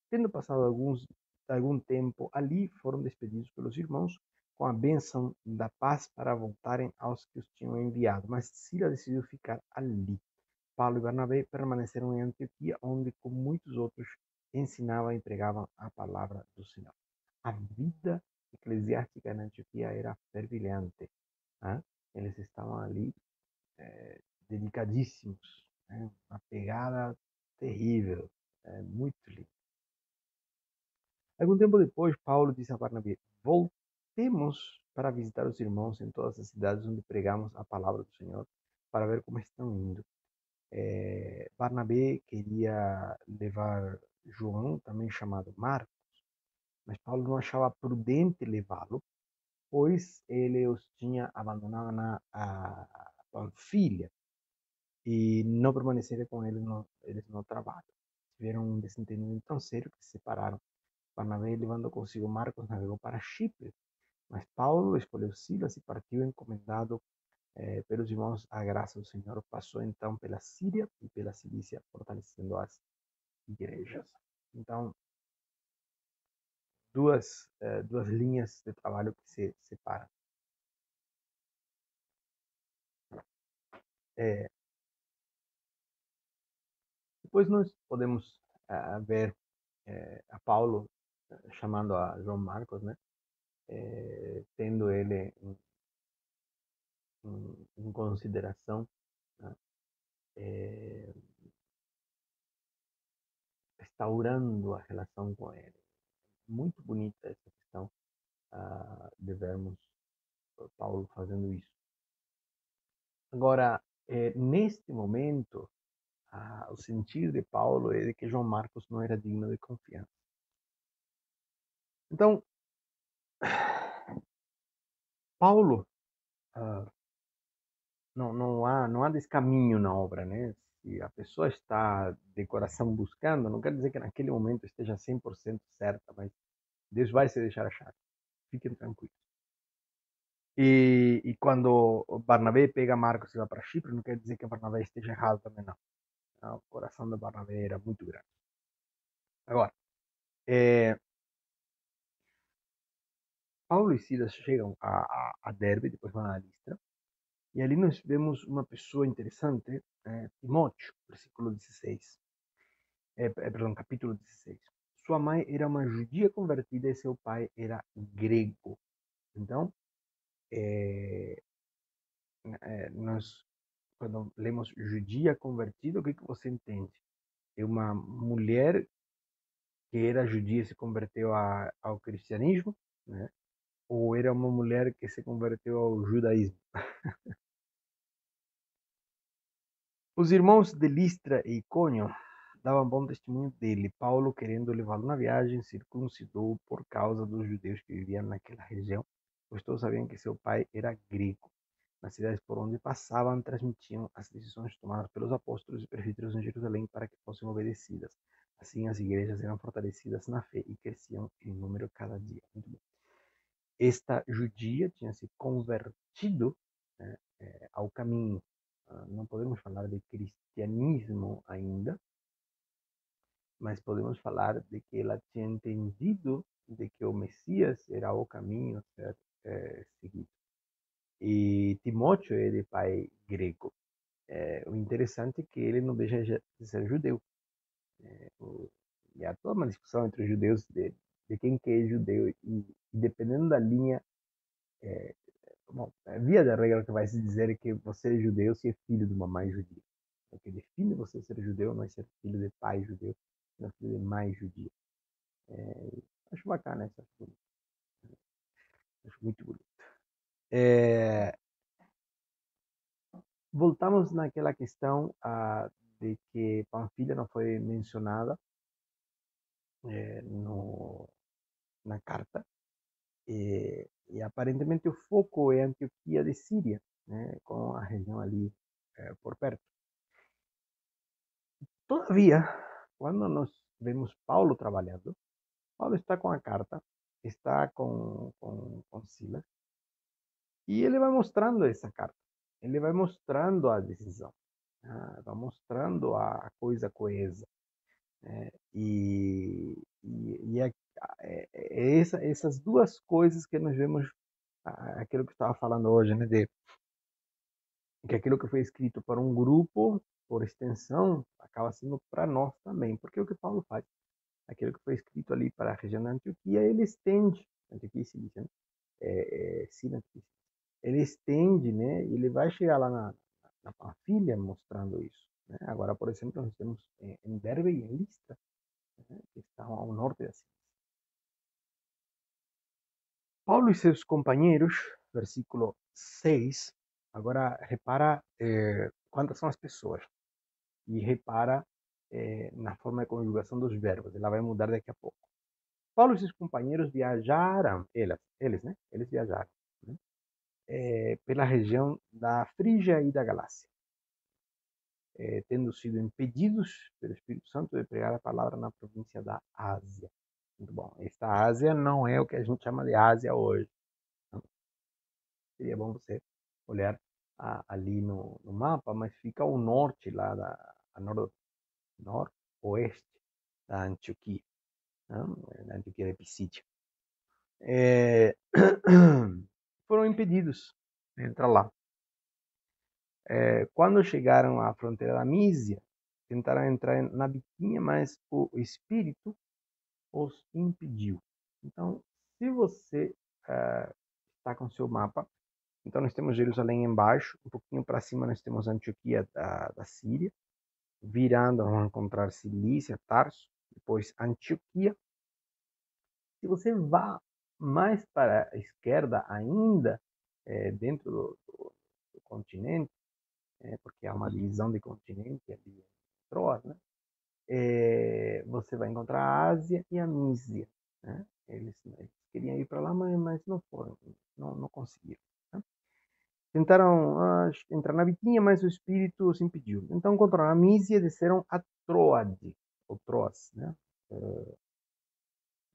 Tendo passado algum tempo ali, foram despedidos pelos irmãos com a bênção da paz para voltarem aos que os tinham enviado. Mas Silas decidiu ficar ali. Paulo e Barnabé permaneceram em Antioquia, onde, como muitos outros, ensinavam e pregavam a palavra do Senhor. A vida eclesiástica na Antioquia era fervilhante. Né? Eles estavam ali dedicadíssimos, né? Uma pegada terrível, muito linda. Algum tempo depois, Paulo disse a Barnabé: Voltei partemos para visitar os irmãos em todas as cidades onde pregamos a palavra do Senhor, para ver como estão indo. Barnabé queria levar João, também chamado Marcos, mas Paulo não achava prudente levá-lo, pois ele os tinha abandonado na Panfilha e não permaneceria com eles no trabalho. Tiveram um desentendimento tão sério que se separaram. Barnabé, levando consigo Marcos, navegou para Chipre, mas Paulo escolheu Silas e partiu encomendado pelos irmãos à graça do Senhor. Passou então pela Síria e pela Cilícia, fortalecendo as igrejas. Então, duas linhas de trabalho que se separam. Depois nós podemos ver a Paulo chamando a João Marcos, né? Tendo ele em consideração, né? Restaurando a relação com ele. Muito bonita essa questão de vermos Paulo fazendo isso. Agora, neste momento, o sentir de Paulo é de que João Marcos não era digno de confiança. Então, Paulo, não há descaminho na obra, né? Se a pessoa está de coração buscando, não quer dizer que naquele momento esteja 100% certa, mas Deus vai se deixar achar. Fiquem tranquilos. E quando Barnabé pega Marcos e vai para Chipre, não quer dizer que Barnabé esteja errado também, não. O coração de Barnabé era muito grande. Agora, Paulo e Silas chegam a Derbe, depois vão a Listra, e ali nós vemos uma pessoa interessante, Timóteo, versículo 16. Perdão, capítulo 16. Sua mãe era uma judia convertida e seu pai era grego. Então, nós, quando lemos judia convertida, o que você entende? É uma mulher que era judia e se converteu ao cristianismo, né? Ou era uma mulher que se converteu ao judaísmo? Os irmãos de Listra e Icônio davam bom testemunho dele. Paulo, querendo levá-lo na viagem, circuncidou por causa dos judeus que viviam naquela região, pois todos sabiam que seu pai era grego. Nas cidades por onde passavam, transmitiam as decisões tomadas pelos apóstolos e presbíteros em Jerusalém para que fossem obedecidas. Assim, as igrejas eram fortalecidas na fé e cresciam em número cada dia. Muito bem. Esta judia tinha se convertido, né, ao caminho. Não podemos falar de cristianismo ainda, mas podemos falar de que ela tinha entendido de que o Messias era o caminho a ser seguido. E Timóteo é de pai grego. O interessante é que ele não deixa de ser judeu. E há toda uma discussão entre os judeus de quem que é judeu, e dependendo da linha, bom, via da regra que vai se dizer é que você é judeu se é filho de uma mãe judia. O que define você ser judeu não é ser filho de pai judeu, mas filho de mãe judia. Acho bacana essa coisa. Acho muito bonito. Voltamos naquela questão de que Panfilha não foi mencionada na carta. E aparentemente o foco é Antioquia de Síria, né, com a região ali por perto. Todavia, quando nós vemos Paulo trabalhando, Paulo está com a carta, está com Silas, e ele vai mostrando essa carta. Ele vai mostrando a decisão, vai mostrando a coisa coesa. Essas duas coisas que nós vemos, aquilo que eu estava falando hoje, né, de que aquilo que foi escrito para um grupo, por extensão, acaba sendo para nós também. Porque o que Paulo faz? Aquilo que foi escrito ali para a região da Antioquia, ele estende, Antioquia e Cilícia, né? Síria, ele estende, né? E ele vai chegar lá na Panfilha mostrando isso. Né? Agora, por exemplo, nós temos em Derbe e em Listra, né? Que estão ao norte da Síria. Paulo e seus companheiros, versículo 6. Agora repara quantas são as pessoas. E repara na forma de conjugação dos verbos. Ela vai mudar daqui a pouco. Paulo e seus companheiros viajaram, né? Eles viajaram, né? Pela região da Frígia e da Galácia, tendo sido impedidos pelo Espírito Santo de pregar a palavra na província da Ásia. Muito bom. Esta Ásia não é o que a gente chama de Ásia hoje. Não. Seria bom você olhar ali no mapa, mas fica ao norte, lá noroeste da Antioquia, não? Da Antioquia de Pisídia. Foram impedidos de entrar lá. Quando chegaram à fronteira da Mísia, tentaram entrar na Bitínia, mas o Espírito os impediu. Então, se você está com seu mapa, então nós temos Jerusalém embaixo, um pouquinho para cima nós temos Antioquia da Síria, virando vamos encontrar Cilícia, Tarso, depois Antioquia. Se você vá mais para a esquerda ainda, dentro do continente, porque há uma divisão de continente ali em Troas, né? Você vai encontrar a Ásia e a Mísia, né? Eles queriam ir para lá, mas não foram, não conseguiram. Né? Tentaram entrar na Bitínia, mas o Espírito os impediu. Então, contra a Mísia, desceram a Troade, ou Troas, né?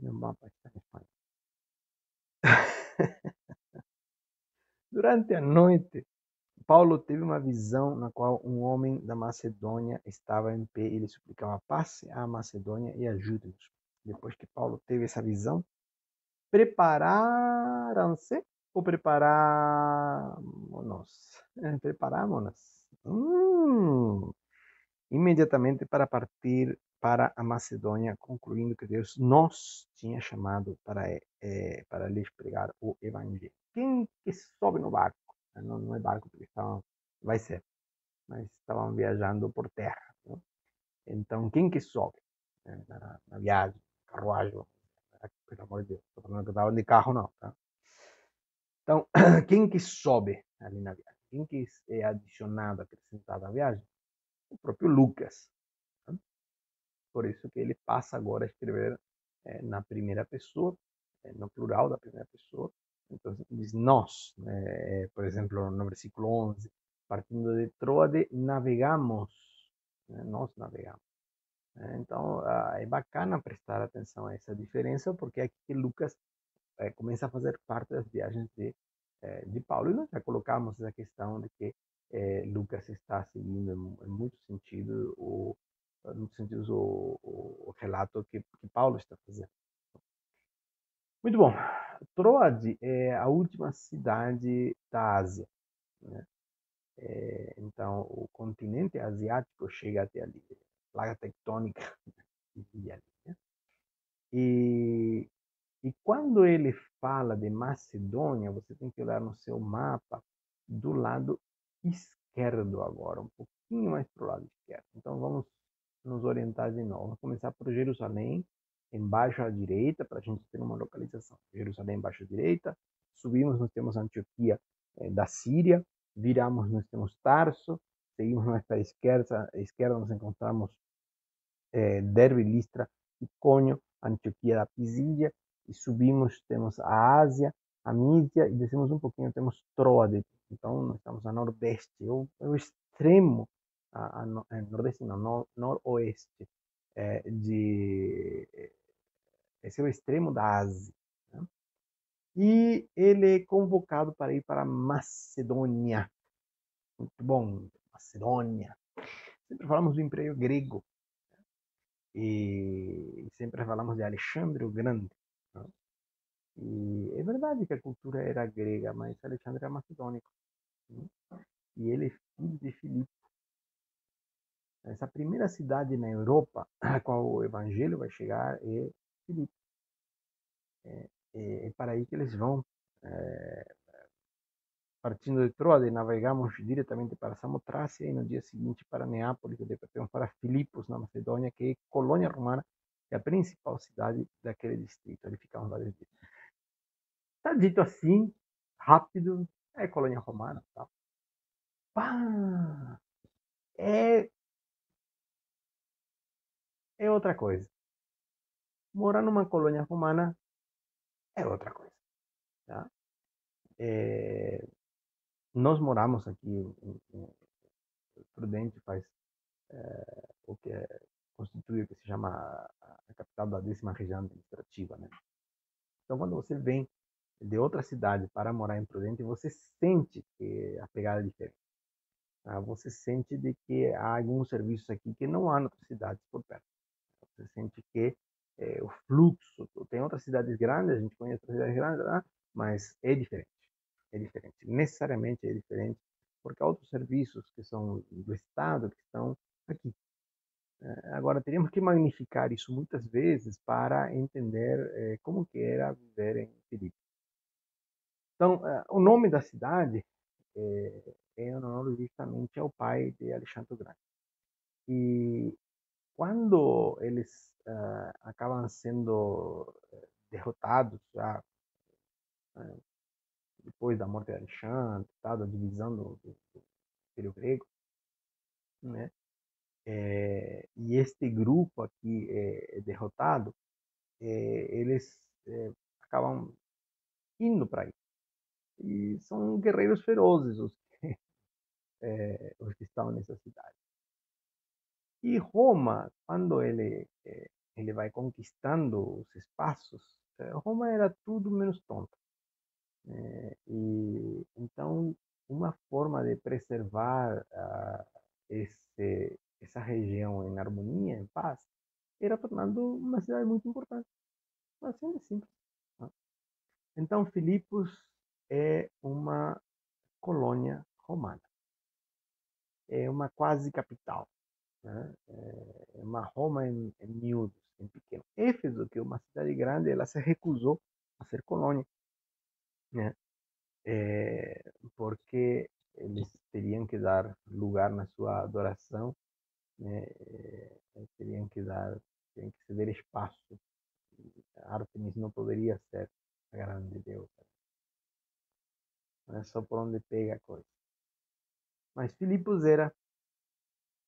No mapa está em espanhol. Durante a noite, Paulo teve uma visão na qual um homem da Macedônia estava em pé. Ele suplicava: passe à Macedônia e ajude-nos. Depois que Paulo teve essa visão, prepararam-se ou preparamos-nos? Preparamos-nos. Imediatamente para partir para a Macedônia, concluindo que Deus nos tinha chamado para lhes pregar o Evangelho. Quem que sobe no barco? Não é barco, porque vai ser, mas estavam viajando por terra. Não? Então, quem que sobe na viagem, carruagem? Pelo amor de Deus, estou falando que estavam de carro, não. Tá? Então, quem que sobe ali na viagem? Quem que é adicionado, acrescentado à viagem? O próprio Lucas. Tá? Por isso que ele passa agora a escrever na primeira pessoa, no plural da primeira pessoa. Então, diz nós, por exemplo, no versículo 11, partindo de Troade, navegamos, nós navegamos. Então, é bacana prestar atenção a essa diferença, porque aqui Lucas começa a fazer parte das viagens de Paulo. E nós já colocamos essa questão de que Lucas está seguindo, em muitos sentidos, o relato que Paulo está fazendo. Muito bom. Troade é a última cidade da Ásia. Né? Então, o continente asiático chega até ali. Placa tectônica e ali. Né? E quando ele fala de Macedônia, você tem que olhar no seu mapa do lado esquerdo agora, um pouquinho mais para o lado esquerdo. Então vamos nos orientar de novo. Vamos começar por Jerusalém, embaixo à direita, para a gente ter uma localização. Jerusalém embaixo à direita, subimos, nós temos Antioquia da Síria, viramos, nós temos Tarso, seguimos mais para a esquerda nós encontramos Derbe, Listra, Icônio, Antioquia da Pisídia, e subimos, temos a Ásia, a Mídia, e descemos um pouquinho, temos Troade. Então, nós estamos a nordeste, é o extremo, nordeste não, noroeste, esse é o extremo da Ásia. Né? E ele é convocado para ir para Macedônia. Muito bom, Macedônia. Sempre falamos do Império Grego. E sempre falamos de Alexandre o Grande. Não? E é verdade que a cultura era grega, mas Alexandre era macedônico. Não? E ele é filho de Filipe. Essa primeira cidade na Europa a qual o evangelho vai chegar é Filipe. É para aí que eles vão. Partindo de Troade, navegamos diretamente para Samotrácia e no dia seguinte para Neápolis, depois para Filipos, na Macedônia, que é colônia romana, que é a principal cidade daquele distrito. Ali ficamos vários dias. Tá dito assim, rápido, é colônia romana, tá? Pá, é, é outra coisa. Morar numa colônia romana é outra coisa, tá? É, nós moramos aqui em Prudente, faz o que constitui o que se chama a capital da 10ª região administrativa, né? Então, quando você vem de outra cidade para morar em Prudente, você sente que a pegada é diferente. Tá? Você sente de que há alguns serviços aqui que não há em outras cidades por perto. Você sente que o fluxo, tem outras cidades grandes, a gente conhece outras cidades grandes, né? Mas é diferente. É diferente. Necessariamente é diferente, porque há outros serviços que são do Estado que estão aqui. Agora, teríamos que magnificar isso muitas vezes para entender como que era viver em Filipe. Então, o nome da cidade é em honor justamente ao pai de Alexandre o Grande. E quando eles acabam sendo derrotados já depois da morte de Alexandre, tá, da divisão do Império Grego, né? E este grupo aqui é derrotado, eles acabam indo para aí. E são guerreiros ferozes os que estão nessa cidade. E Roma, quando ele vai conquistando os espaços, Roma era tudo menos tonta. E então, uma forma de preservar essa região em harmonia, em paz, era tornando uma cidade muito importante. Assim de simples. Tá? Então, Filipos é uma colônia romana. É uma quase capital. Né? É uma Roma em miúdos, em pequeno. Éfeso, que é uma cidade grande, ela se recusou a ser colônia, né? Porque eles teriam que dar lugar na sua adoração, né? Teriam que ceder espaço. Artemis não poderia ser a grande deusa. Não é só por onde pega a coisa. Mas Filipos era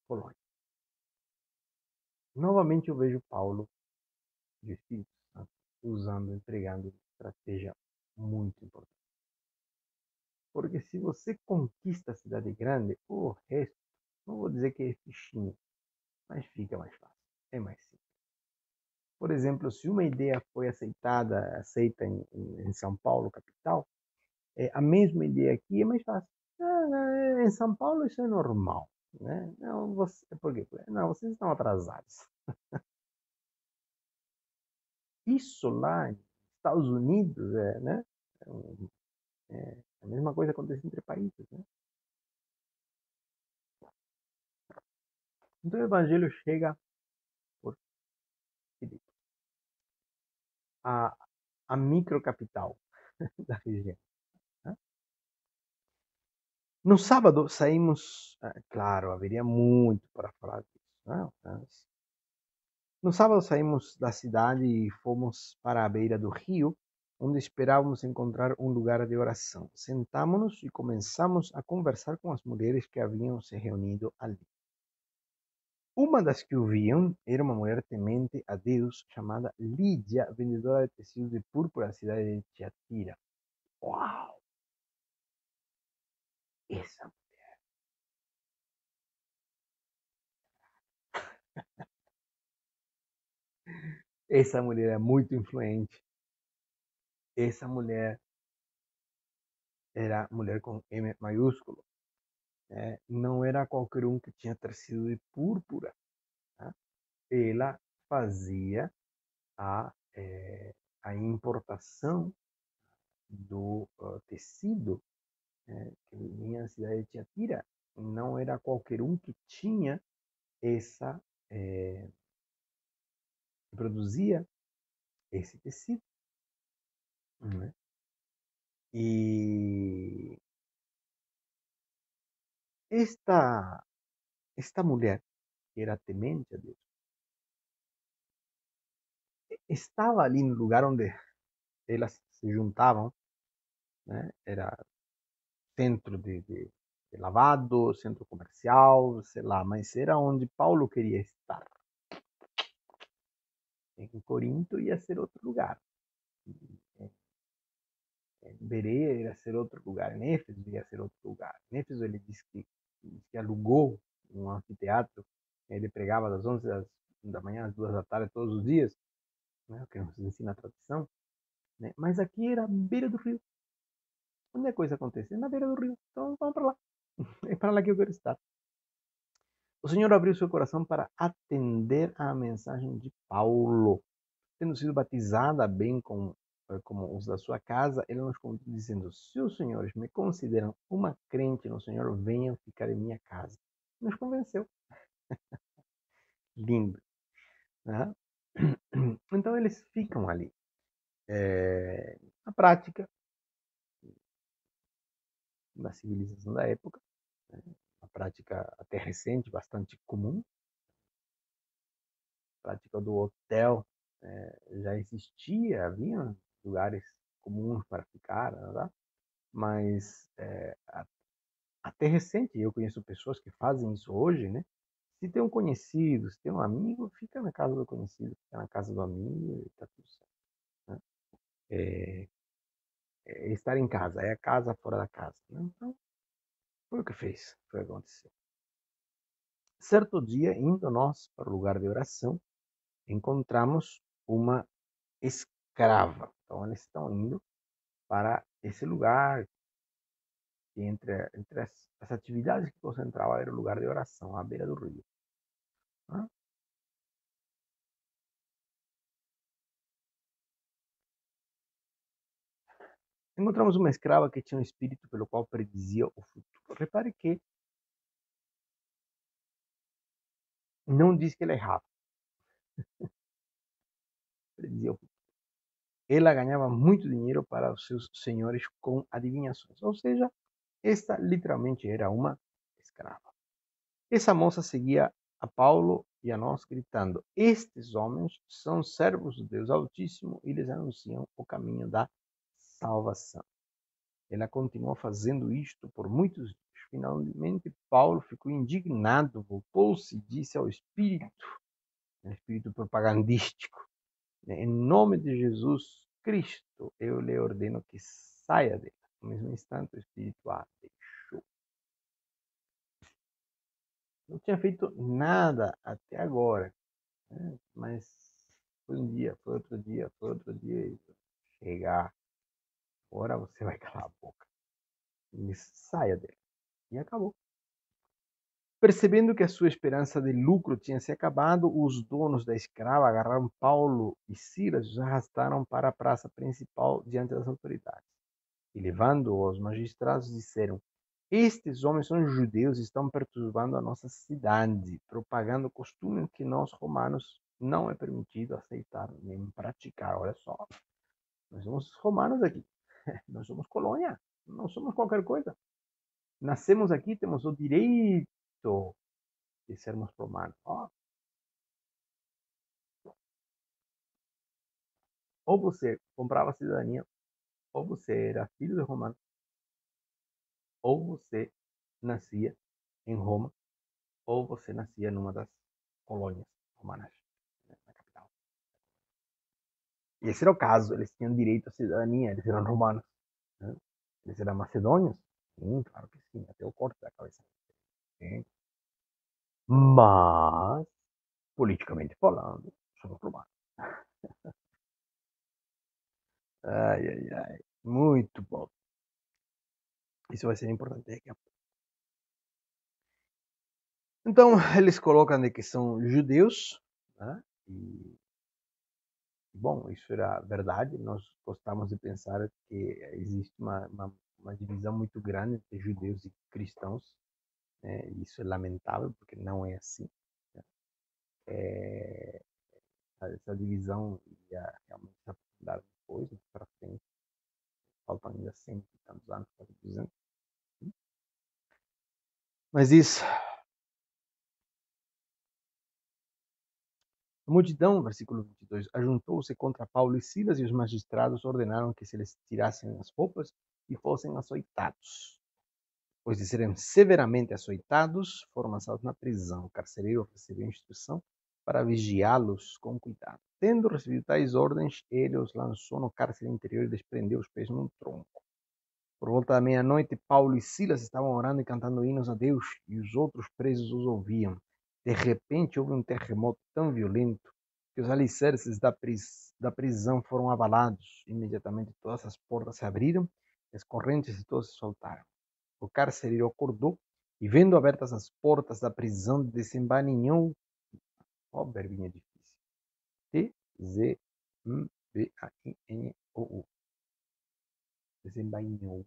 colônia. Novamente eu vejo Paulo de Espírito Santo usando, empregando estratégia muito importante. Porque se você conquista a cidade grande, o resto, não vou dizer que é fichinho, mas fica mais fácil, é mais simples. Por exemplo, se uma ideia foi aceita em São Paulo, capital, a mesma ideia aqui é mais fácil. Em São Paulo isso é normal, né? Não, por quê? Não, vocês estão atrasados. Isso lá nos Estados Unidos, né? A mesma coisa acontece entre países, né? Então o evangelho chega por Filipe, a, a microcapital da região. Né? No sábado saímos, claro, haveria muito para falar disso. Né? No sábado saímos da cidade e fomos para a beira do rio, onde esperávamos encontrar um lugar de oração. Sentamos-nos e começamos a conversar com as mulheres que haviam se reunido ali. Uma das que ouviam era uma mulher temente a Deus chamada Lídia, vendedora de tecidos de púrpura da cidade de Tiatira. Uau! Essa, essa mulher é muito influente. Essa mulher era mulher com M maiúsculo. Né? Não era qualquer um que tinha tecido de púrpura. Tá? Ela fazia a, a importação do tecido que vinha da cidade de Tiatira. Não era qualquer um que tinha essa que produzia esse tecido, né? E esta mulher que era temente a Deus estava ali no lugar onde elas se juntavam né? Era centro de lavado, centro comercial, sei lá, mas era onde Paulo queria estar. Em Corinto ia ser outro lugar. Em Berea ia ser outro lugar. Em Éfeso ia ser outro lugar. Em Éfeso ele disse que alugou um anfiteatro. Ele pregava das 11 da manhã às 2 da tarde todos os dias, né? O que nos ensina a tradição. Né? Mas aqui era à beira do rio. Onde a coisa acontece? É na beira do rio. Então vamos para lá. É para lá que eu quero estar. O Senhor abriu seu coração para atender à mensagem de Paulo. Tendo sido batizada bem como os da sua casa, ele nos convidou dizendo: se os senhores me consideram uma crente no Senhor, venham ficar em minha casa. Nos convenceu. Lindo. Né? Então eles ficam ali. A prática da civilização da época, né? Uma prática até recente, bastante comum. A prática do hotel já existia, havia lugares comuns para ficar, né? Mas até recente, eu conheço pessoas que fazem isso hoje, né? Se tem um conhecido, se tem um amigo, fica na casa do conhecido, fica na casa do amigo e tá tudo certo. Né? É, é estar em casa, é a casa fora da casa. Né? Então, foi o que fez, foi o que aconteceu. Certo dia, indo nós para o lugar de oração, encontramos uma escrava. Então, eles estão indo para esse lugar, que entre as atividades que concentrava era o lugar de oração, à beira do rio. Né? Encontramos uma escrava que tinha um espírito pelo qual predizia o futuro. Repare que não diz que ela errava, predizia o futuro. Ela ganhava muito dinheiro para os seus senhores com adivinhações. Ou seja, esta literalmente era uma escrava. Essa moça seguia a Paulo e a nós gritando: estes homens são servos de Deus Altíssimo e lhes anunciam o caminho da salvação. Ela continuou fazendo isto por muitos dias. Finalmente, Paulo ficou indignado, voltou-se e disse ao espírito propagandístico: em nome de Jesus Cristo, eu lhe ordeno que saia dela. No mesmo instante, o espírito a deixou. Não tinha feito nada até agora, né? Mas foi um dia, foi outro dia, foi outro dia. E chegar, agora você vai calar a boca. E saia dela. E acabou. Percebendo que a sua esperança de lucro tinha se acabado, os donos da escrava agarraram Paulo e Silas e os arrastaram para a praça principal diante das autoridades. E levando-o aos magistrados, disseram: estes homens são judeus e estão perturbando a nossa cidade, propagando costumes que nós, romanos, não é permitido aceitar nem praticar. Olha só, nós somos romanos aqui, nós somos colônia, não somos qualquer coisa. Nascemos aqui, temos o direito de sermos romanos. Ou você comprava a cidadania, ou você era filho de romano, ou você nascia em Roma, ou você nascia numa das colônias romanas, né, na capital. E esse era o caso, eles tinham direito à cidadania, eles eram romanos. Né? Eles eram macedônios? Sim, claro que sim, até o corte da cabeça. Sim. Mas, politicamente falando, somos romanos. Ai, ai, ai. Muito bom. Isso vai ser importante daqui a pouco. Então, eles colocam de que são judeus, né? E, bom, isso era verdade. Nós gostamos de pensar que existe uma divisão muito grande entre judeus e cristãos, né? Isso é lamentável, porque não é assim. Né? É, essa divisão ia realmente se aprofundar depois, para frente. Faltam ainda 100 e tantos anos, quase 200. Mas isso, a multidão, versículo 22, ajuntou-se contra Paulo e Silas e os magistrados ordenaram que se lhes tirassem as roupas e fossem açoitados. Depois de serem severamente açoitados, foram lançados na prisão. O carcereiro recebeu instrução para vigiá-los com cuidado. Tendo recebido tais ordens, ele os lançou no cárcere interior e desprendeu os pés num tronco. Por volta da meia-noite, Paulo e Silas estavam orando e cantando hinos a Deus, e os outros presos os ouviam. De repente, houve um terremoto tão violento que os alicerces da prisão foram abalados. Imediatamente, todas as portas se abriram, as correntes de todos se soltaram. O carcereiro acordou e, vendo abertas as portas da prisão, desembainhou. Ó, verbinha difícil. T-Z-M-B-A-I-N-O-U. Desembainhou.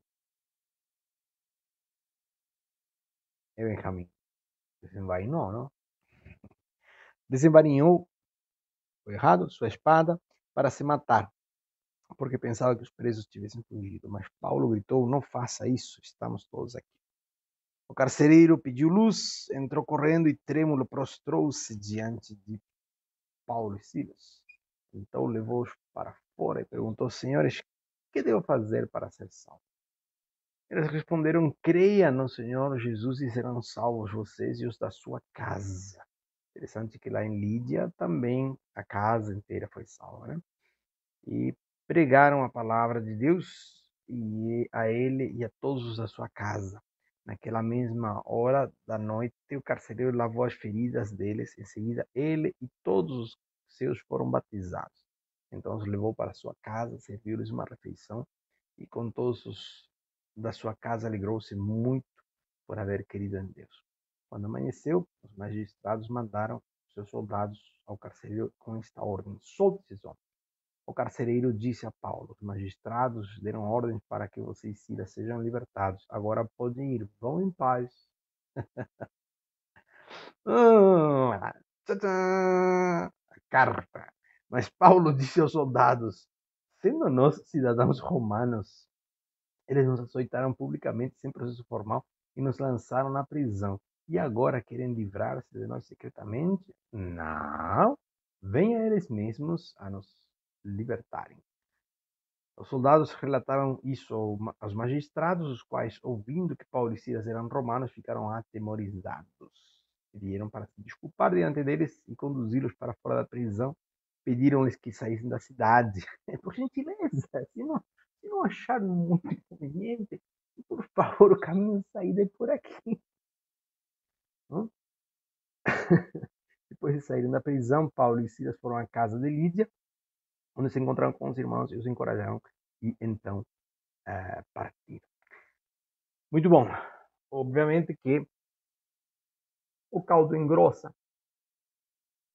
É Benjamin. Desenvainou, não? Desembainhou, foi errado, sua espada para se matar, porque pensava que os presos tivessem fugido. Mas Paulo gritou: não faça isso, estamos todos aqui. O carcereiro pediu luz, entrou correndo e trêmulo prostrou-se diante de Paulo e Silas. Então levou-os para fora e perguntou: senhores, que devo fazer para ser salvo? Eles responderam: creia no Senhor Jesus e serão salvos vocês e os da sua casa. Interessante que lá em Lídia também a casa inteira foi salva, né? E pregaram a palavra de Deus e a ele e a todos os da sua casa. Naquela mesma hora da noite, o carcereiro lavou as feridas deles. Em seguida, ele e todos os seus foram batizados. Então os levou para sua casa, serviu-lhes uma refeição e com todos os da sua casa alegrou-se muito por haver querido em Deus. Quando amanheceu, os magistrados mandaram seus soldados ao carcereiro com esta ordem: solte esses homens. O carcereiro disse a Paulo: os magistrados deram ordens para que você e Silas sejam libertados. Agora podem ir, vão em paz. Tadã! A carta. Mas Paulo disse aos soldados: sendo nós cidadãos romanos, eles nos açoitaram publicamente, sem processo formal, e nos lançaram na prisão. E agora querem livrar-se de nós secretamente? Não. Venha eles mesmos a nos libertarem. Os soldados relataram isso aos magistrados, os quais, ouvindo que Paulo e Silas eram romanos, ficaram atemorizados. Vieram para se desculpar diante deles e conduzi-los para fora da prisão. Pediram-lhes que saíssem da cidade. Por gentileza, se não acharem muito inconveniente, por favor, o caminho de saída é por aqui. Depois de saírem da prisão, Paulo e Silas foram à casa de Lídia, onde se encontraram com os irmãos e os encorajaram, e então partiram. Muito bom. Obviamente que o caldo engrossa,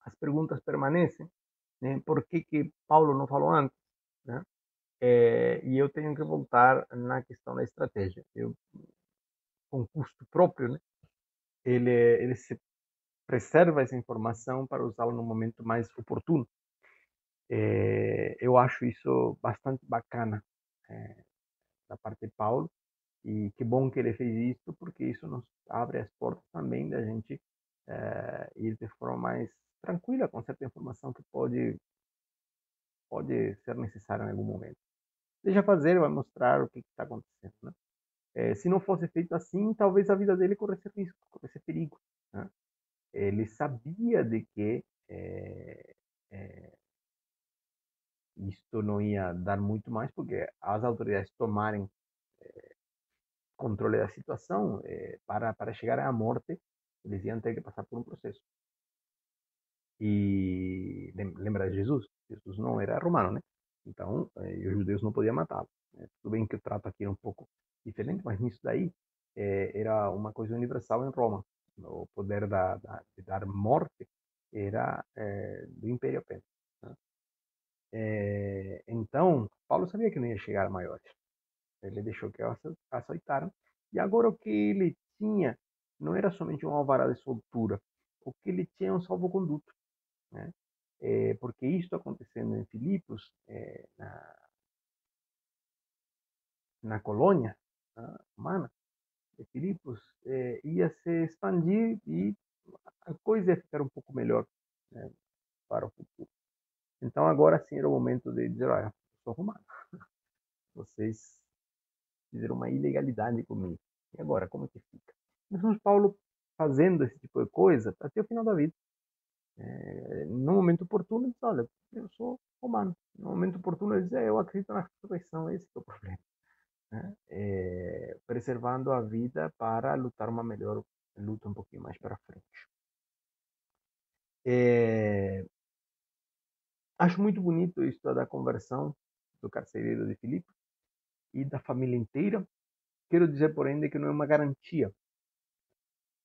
as perguntas permanecem, né? Por que Paulo não falou antes, né? E eu tenho que voltar na questão da estratégia. Com custo próprio, né? Ele se preserva essa informação para usá-la no momento mais oportuno. Eu acho isso bastante bacana da parte de Paulo. E que bom que ele fez isso, porque isso nos abre as portas também da gente ir de forma mais tranquila com certa informação que pode ser necessária em algum momento. Deixa fazer, vai mostrar o que está acontecendo. Né? Se não fosse feito assim, talvez a vida dele corresse risco, corresse perigo. Né? Ele sabia de que isto não ia dar muito mais, porque as autoridades tomarem controle da situação para chegar à morte, eles iam ter que passar por um processo. E lembra de Jesus? Jesus não era romano, né? Então, os judeus não podiam matá-lo. Né? Tudo bem que o trato aqui era um pouco diferente, mas nisso daí era uma coisa universal em Roma. O poder de dar morte era do Império apenas. Né? Então, Paulo sabia que não ia chegar a maiores. Ele deixou que açoitaram. E agora o que ele tinha não era somente um alvará de soltura. O que ele tinha é um salvo-conduto. Né? Porque isto acontecendo em Filipos, na colônia romana de Filipos, ia se expandir e a coisa ia ficar um pouco melhor, né, para o futuro. Então agora sim era o momento de dizer: olha, eu sou romano, vocês fizeram uma ilegalidade comigo. E agora, como é que fica? Nós vemos Paulo fazendo esse tipo de coisa até o final da vida. No momento oportuno, ele diz, olha, eu sou romano. No momento oportuno, ele diz, eu acredito na ressurreição, esse é o problema. Né? Preservando a vida para lutar uma melhor luta um pouquinho mais para frente. Acho muito bonito isso da conversão do carcereiro de Filipe e da família inteira. Quero dizer, porém, de que não é uma garantia.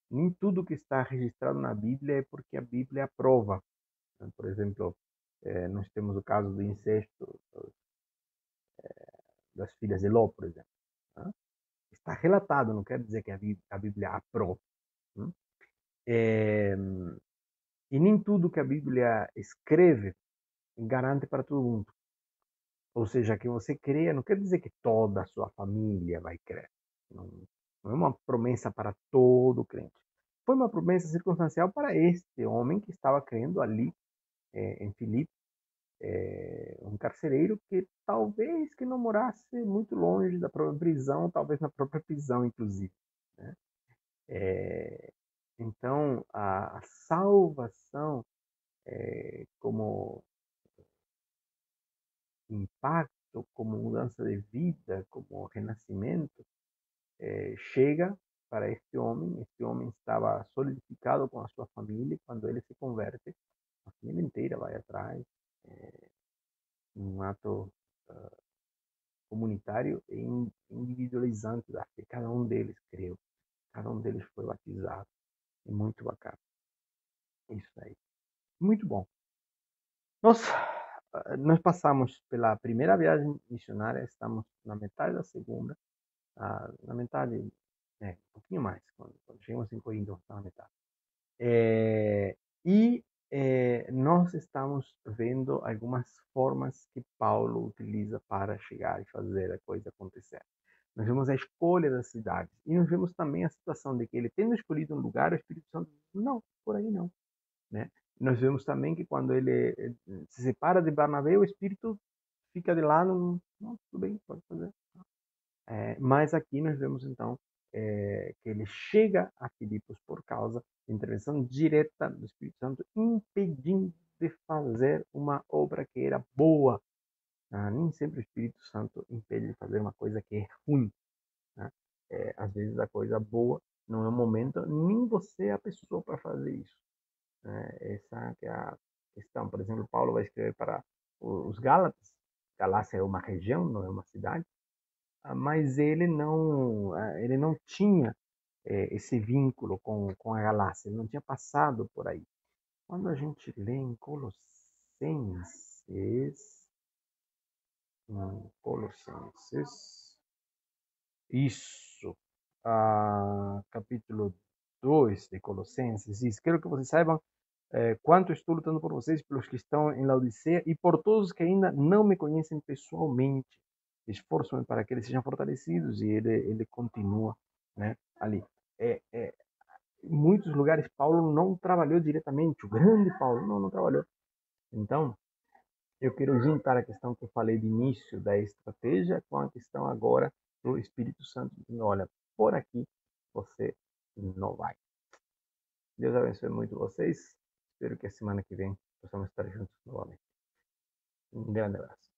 Nem tudo que está registrado na Bíblia é porque a Bíblia aprova. Por exemplo, nós temos o caso do incesto das filhas de Ló, por exemplo. Né? Está relatado, não quer dizer que a Bíblia aprova. Né? E nem tudo que a Bíblia escreve garante para todo mundo. Ou seja, que você creia não quer dizer que toda a sua família vai crer. Não, não é uma promessa para todo crente. Foi uma promessa circunstancial para este homem que estava crendo ali em Filipe, um carcereiro que talvez que não morasse muito longe da própria prisão, talvez na própria prisão, inclusive. Né? Então, a salvação como impacto, como mudança de vida, como renascimento, chega para este homem. Este homem estava solidificado com a sua família. Quando ele se converte, a família inteira vai atrás, um ato comunitário e individualizante da fé. Cada um deles creu, cada um deles foi batizado. É muito bacana. Isso aí. Muito bom. Nós passamos pela primeira viagem missionária, estamos na metade da segunda, na metade, um pouquinho mais, quando chegamos em Corinto, estamos na metade. E nós estamos vendo algumas formas que Paulo utiliza para chegar e fazer a coisa acontecer. Nós vemos a escolha das cidades e nós vemos também a situação de que ele, tendo escolhido um lugar, o Espírito Santo diz, não, por aí não. Né? Nós vemos também que quando ele se separa de Barnabé, o Espírito fica de lá, não, tudo bem, pode fazer. Mas aqui nós vemos então que ele chega a Filipos por causa da intervenção direta do Espírito Santo, impedindo de fazer uma obra que era boa. Nem sempre o Espírito Santo impede de fazer uma coisa que é ruim. Né? Às vezes a coisa boa não é o momento, nem você é a pessoa para fazer isso. Essa que é a questão. Por exemplo, Paulo vai escrever para os Gálatas. Galácia é uma região, não é uma cidade. Mas ele não tinha esse vínculo com a Galácia, ele não tinha passado por aí. Quando a gente lê em Colossenses, isso, capítulo 2 de Colossenses, diz, quero que vocês saibam quanto estou lutando por vocês, pelos que estão em Laodiceia e por todos que ainda não me conhecem pessoalmente. Esforço-me para que eles sejam fortalecidos, e ele continua, né, ali. Em muitos lugares Paulo não trabalhou diretamente, o grande Paulo não trabalhou. Então, eu quero juntar a questão que eu falei de início da estratégia com a questão agora do Espírito Santo, dizendo, olha, por aqui você não vai. Deus abençoe muito vocês. Espero que a semana que vem possamos estar juntos novamente. Um grande abraço.